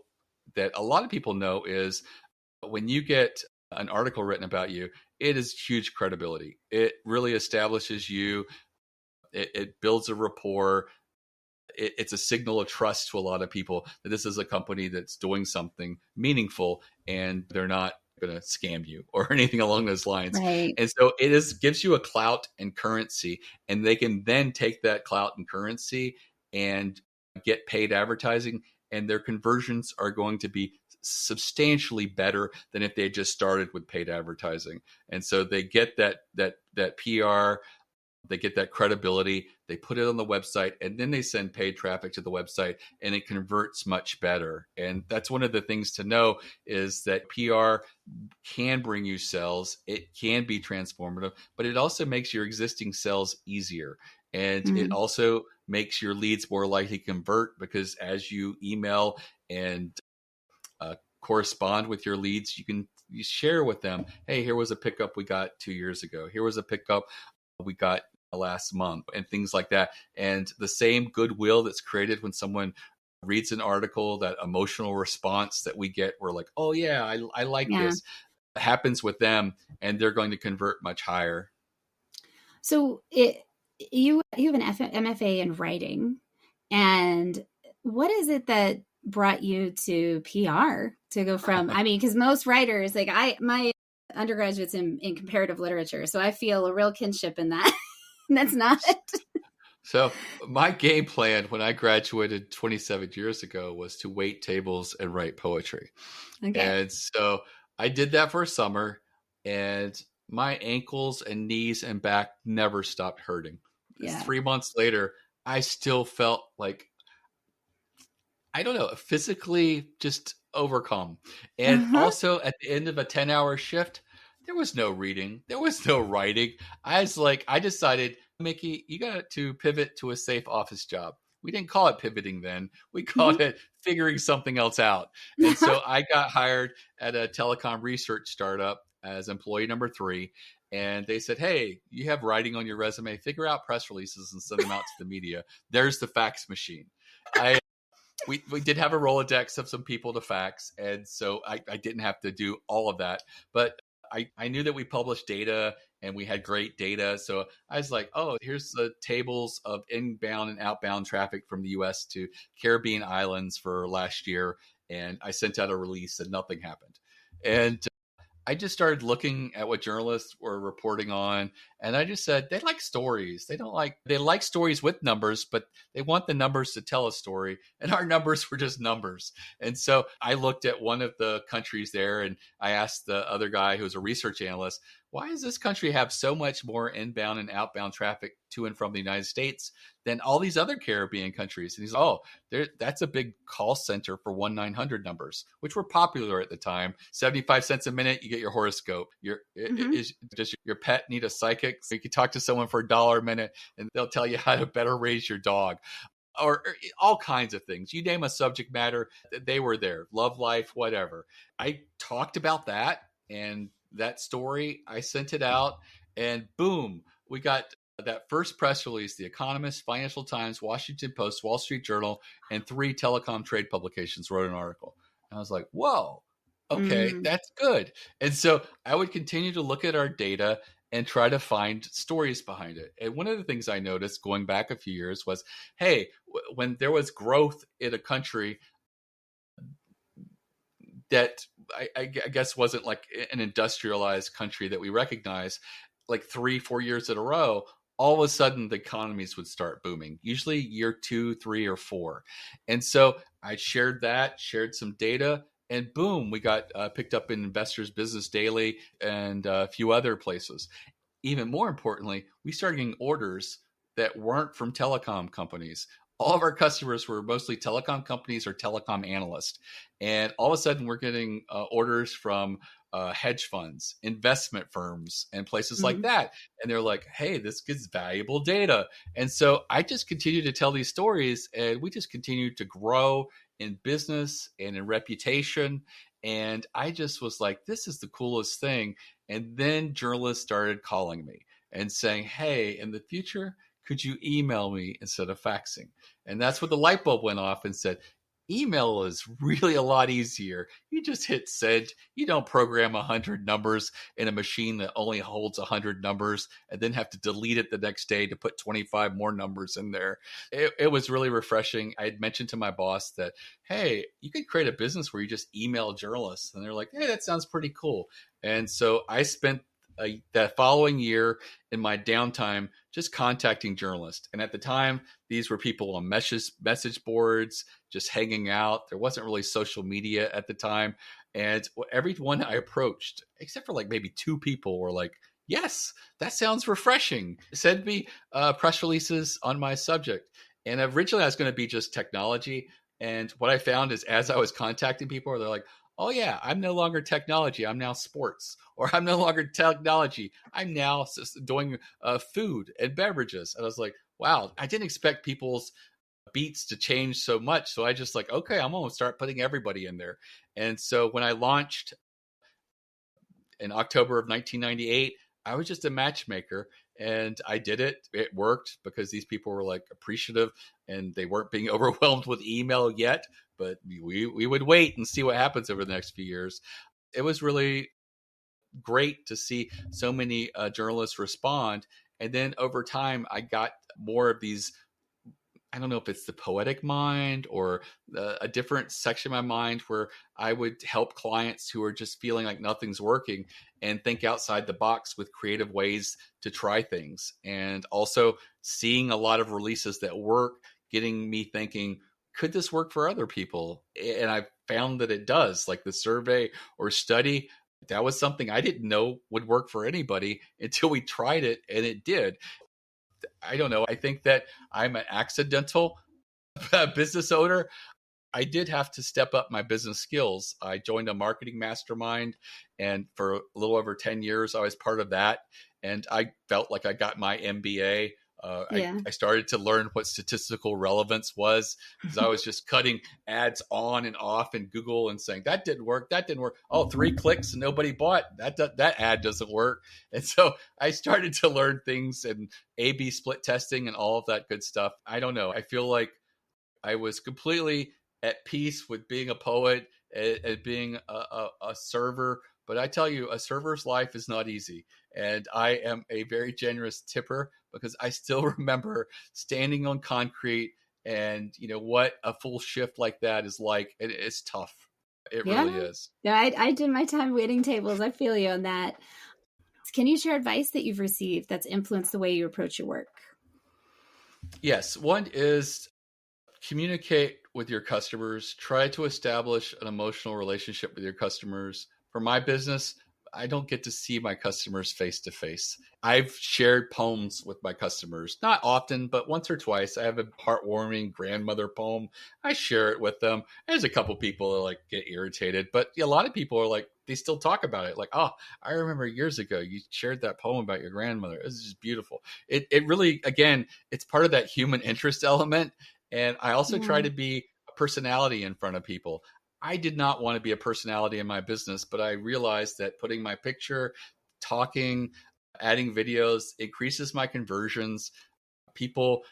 that a lot of people know is when you get an article written about you, it is huge credibility. It really establishes you. It builds a rapport. It's a signal of trust to a lot of people that this is a company that's doing something meaningful and they're not going to scam you or anything along those lines.
Right.
And so gives you a clout and currency, and they can then take that clout and currency and get paid advertising, and their conversions are going to be substantially better than if they had just started with paid advertising. And so they get that PR, they get that credibility, they put it on the website, and then they send paid traffic to the website, and it converts much better. And that's one of the things to know is that PR can bring you sales. It can be transformative, but it also makes your existing sales easier. And it also makes your leads more likely to convert, because as you email and correspond with your leads, you share with them, hey, here was a pickup we got 2 years ago. Here was a pickup we got last month, and things like that. And the same goodwill that's created when someone reads an article, that emotional response that we get, we're like, oh yeah, I like this, happens with them, and they're going to convert much higher.
So you have an MFA in writing, and what is it that brought you to PR to go from, I mean, because most writers, like my undergraduate's in comparative literature, so I feel a real kinship in that. That's not it.
So my game plan when I graduated 27 years ago was to wait tables and write poetry. Okay. And so I did that for a summer, and my ankles and knees and back never stopped hurting. Yeah. 3 months later, I still felt like, I don't know, physically just overcome. And also at the end of a 10-hour shift, there was no reading. There was no writing. I decided, Mickie, you got to pivot to a safe office job. We didn't call it pivoting then. We called it figuring something else out. And so I got hired at a telecom research startup as employee number 3. And they said, hey, you have writing on your resume. Figure out press releases and send them out to the media. There's the fax machine. We did have a Rolodex of some people to fax. And so I didn't have to do all of that. But I knew that we published data and we had great data. So I was like, oh, here's the tables of inbound and outbound traffic from the US to Caribbean islands for last year. And I sent out a release and nothing happened. And I just started looking at what journalists were reporting on. And I just said, they like stories. They like stories with numbers, but they want the numbers to tell a story. And our numbers were just numbers. And so I looked at one of the countries there, and I asked the other guy who was a research analyst, why does this country have so much more inbound and outbound traffic to and from the United States than all these other Caribbean countries? And he's like, oh, that's a big call center for 1-900 numbers, which were popular at the time. 75 cents a minute, you get your horoscope. Does your pet need a psychic? So you can talk to someone for $1 a minute and they'll tell you how to better raise your dog. Or all kinds of things. You name a subject matter, they were there. Love life, whatever. I talked about that, and that story, I sent it out, and boom, we got that first press release. The Economist, Financial Times, Washington Post, Wall Street Journal, and 3 telecom trade publications wrote an article. And I was like, whoa, okay, that's good. And so I would continue to look at our data and try to find stories behind it. And one of the things I noticed going back a few years was, hey, when there was growth in a country that I guess wasn't like an industrialized country that we recognize, like 3-4 years in a row, all of a sudden the economies would start booming, usually year 2, 3, or 4. And so I shared some data, and boom, we got picked up in Investors Business Daily and a few other places. Even more importantly, we started getting orders that weren't from telecom companies. All of our customers were mostly telecom companies or telecom analysts. And all of a sudden, we're getting orders from hedge funds, investment firms, and places like that. And they're like, hey, this gives valuable data. And so I just continue to tell these stories, and we just continue to grow in business and in reputation. And I just was like, this is the coolest thing. And then journalists started calling me and saying, hey, in the future, could you email me instead of faxing? And that's when the light bulb went off and said, email is really a lot easier. You just hit send. You don't program 100 numbers in a machine that only holds 100 numbers and then have to delete it the next day to put 25 more numbers in there. It was really refreshing. I had mentioned to my boss that, hey, you could create a business where you just email journalists. And they're like, hey, that sounds pretty cool. And so I spent that following year in my downtime just contacting journalists. And at the time, these were people on message boards, just hanging out. There wasn't really social media at the time. And everyone I approached, except for like maybe 2 people, were like, yes, that sounds refreshing. Send me press releases on my subject. And originally I was going to be just technology. And what I found is as I was contacting people, they're like, oh yeah, I'm no longer technology. I'm now sports. Or I'm no longer technology. I'm now doing food and beverages. And I was like, wow, I didn't expect people's beats to change so much. So I just like, okay, I'm going to start putting everybody in there. And so when I launched in October of 1998, I was just a matchmaker. And I did it. It worked because these people were like appreciative and they weren't being overwhelmed with email yet. But we would wait and see what happens over the next few years. It was really great to see so many journalists respond. And then over time, I got more of these, I don't know if it's the poetic mind or a different section of my mind where I would help clients who are just feeling like nothing's working and think outside the box with creative ways to try things. And also seeing a lot of releases that work, getting me thinking, could this work for other people? And I found that it does. Like the survey or study, that was something I didn't know would work for anybody until we tried it, and it did. I don't know. I think that I'm an accidental business owner. I did have to step up my business skills. I joined a marketing mastermind, and for a little over 10 years, I was part of that. And I felt like I got my MBA. I started to learn what statistical relevance was because I was just cutting ads on and off in Google and saying, that didn't work. That didn't work. Oh, 3 clicks and nobody bought. That ad doesn't work. And so I started to learn things and A/B split testing and all of that good stuff. I don't know. I feel like I was completely at peace with being a poet and being a server. But I tell you, a server's life is not easy. And I am a very generous tipper because I still remember standing on concrete and, you know, what a full shift like that is like. It's tough. It really is.
Yeah, I did my time waiting tables. I feel you on that. Can you share advice that you've received that's influenced the way you approach your work?
Yes. One is communicate with your customers. Try to establish an emotional relationship with your customers. For my business, I don't get to see my customers face to face. I've shared poems with my customers, not often, but once or twice. I have a heartwarming grandmother poem. I share it with them. There's a couple people that like get irritated, but a lot of people are like, they still talk about it. Like, oh, I remember years ago you shared that poem about your grandmother. It was just beautiful. It really, again, it's part of that human interest element. And I also try to be a personality in front of people. I did not want to be a personality in my business, but I realized that putting my picture, talking, adding videos increases my conversions. People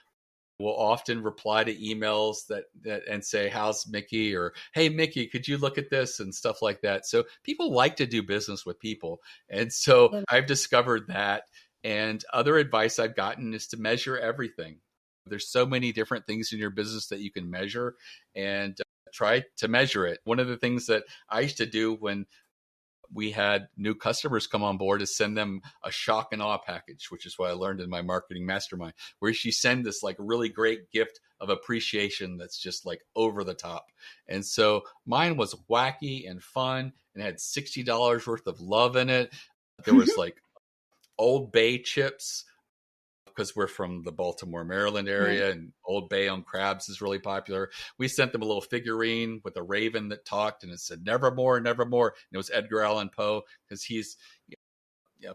will often reply to emails that and say, "How's Mickie?" or "Hey Mickie, could you look at this?" and stuff like that. So people like to do business with people. And so I've discovered that. And other advice I've gotten is to measure everything. There's so many different things in your business that you can measure, and try to measure it. One of the things that I used to do when we had new customers come on board is send them a shock and awe package, which is what I learned in my marketing mastermind, where she send this like really great gift of appreciation that's just like over the top. And so mine was wacky and fun and had $60 worth of love in it. There was like Old Bay chips, because we're from the Baltimore, Maryland area, and Old Bay on crabs is really popular. We sent them a little figurine with a raven that talked, and it said "Nevermore, nevermore." And it was Edgar Allan Poe, because he's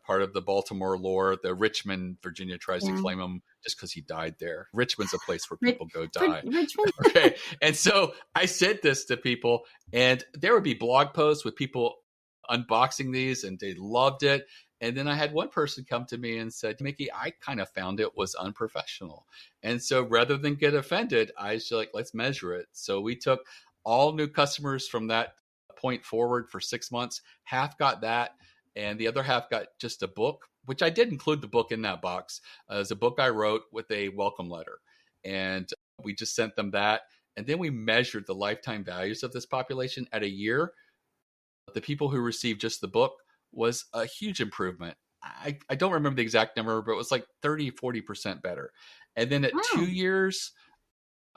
part of the Baltimore lore. The Richmond, Virginia tries to claim him just because he died there. Richmond's a place where people go die.
Richmond.
Okay. And so I sent this to people, and there would be blog posts with people unboxing these, and they loved it. And then I had one person come to me and said, "Mickie, I kind of found it was unprofessional." And so rather than get offended, I was like, let's measure it. So we took all new customers from that point forward for 6 months. Half got that, and the other half got just a book, which I did include the book in that box. It's a book I wrote with a welcome letter. And we just sent them that. And then we measured the lifetime values of this population at a year. The people who received just the book was a huge improvement. I don't remember the exact number, but it was like 30-40% better. And then at 2 years,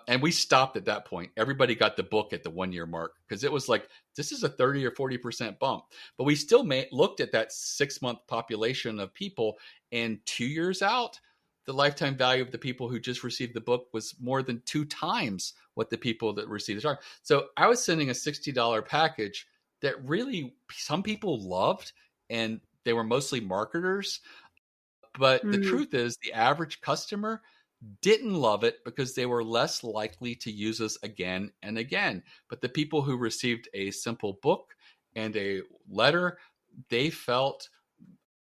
and we stopped at that point. Everybody got the book at the 1 year mark, because it was like, this is a 30 or 40% bump. But we still looked at that 6 month population of people, and 2 years out, the lifetime value of the people who just received the book was more than 2 times what the people that received the shark. So I was sending a $60 package that really some people loved, and they were mostly marketers. But the truth is, the average customer didn't love it because they were less likely to use us again and again. But the people who received a simple book and a letter, they felt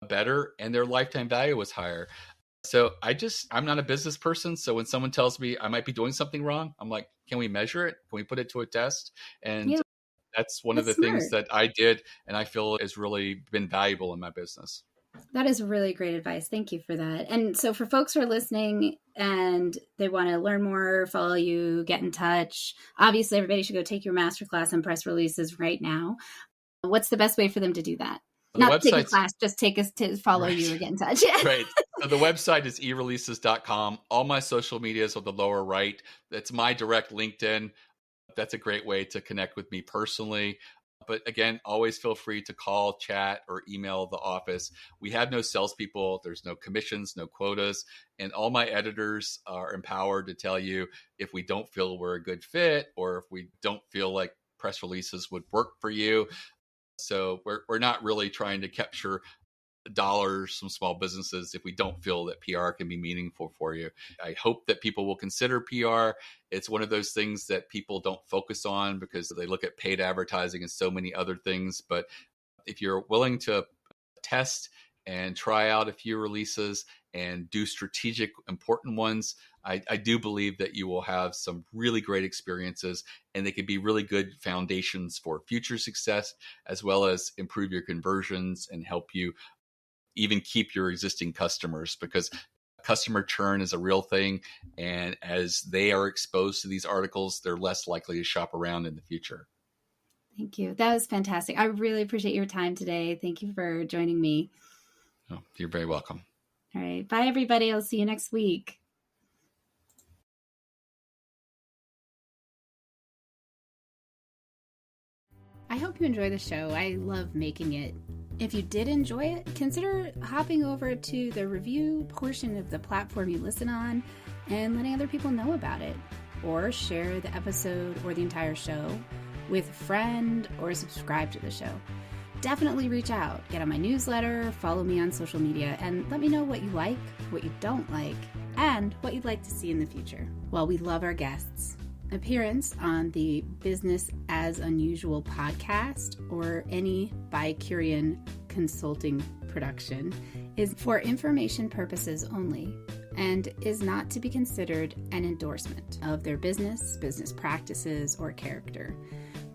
better, and their lifetime value was higher. So I'm not a business person. So when someone tells me I might be doing something wrong, I'm like, can we measure it? Can we put it to a test? And that's one of the things that I did, and I feel has really been valuable in my business.
That is really great advice. Thank you for that. And so for folks who are listening and they want to learn more, follow you, get in touch, obviously everybody should go take your masterclass on press releases right now. What's the best way for them to do that? Not take a class, just take us to follow you or get in touch.
Right. So the website is eReleases.com. All my social media is on the lower right. That's my direct LinkedIn. That's a great way to connect with me personally. But again, always feel free to call, chat, or email the office. We have no salespeople. There's no commissions, no quotas. And all my editors are empowered to tell you if we don't feel we're a good fit, or if we don't feel like press releases would work for you. So we're not really trying to capture dollars from small businesses if we don't feel that PR can be meaningful for you. I hope that people will consider PR. It's one of those things that people don't focus on because they look at paid advertising and so many other things. But if you're willing to test and try out a few releases and do strategic, important ones, I do believe that you will have some really great experiences, and they can be really good foundations for future success, as well as improve your conversions and help you even keep your existing customers, because customer churn is a real thing. And as they are exposed to these articles, they're less likely to shop around in the future.
Thank you. That was fantastic. I really appreciate your time today. Thank you for joining me.
Oh, you're very welcome.
All right. Bye, everybody. I'll see you next week. I hope you enjoy the show. I love making it. If you did enjoy it, consider hopping over to the review portion of the platform you listen on and letting other people know about it. Or share the episode or the entire show with a friend or subscribe to the show. Definitely reach out, get on my newsletter, follow me on social media, and let me know what you like, what you don't like, and what you'd like to see in the future. While we love our guests, appearance on the Business as Unusual podcast or any Bicurean consulting production is for information purposes only and is not to be considered an endorsement of their business practices, or character.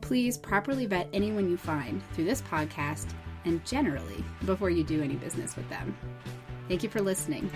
Please properly vet anyone you find through this podcast and generally before you do any business with them. Thank you for listening.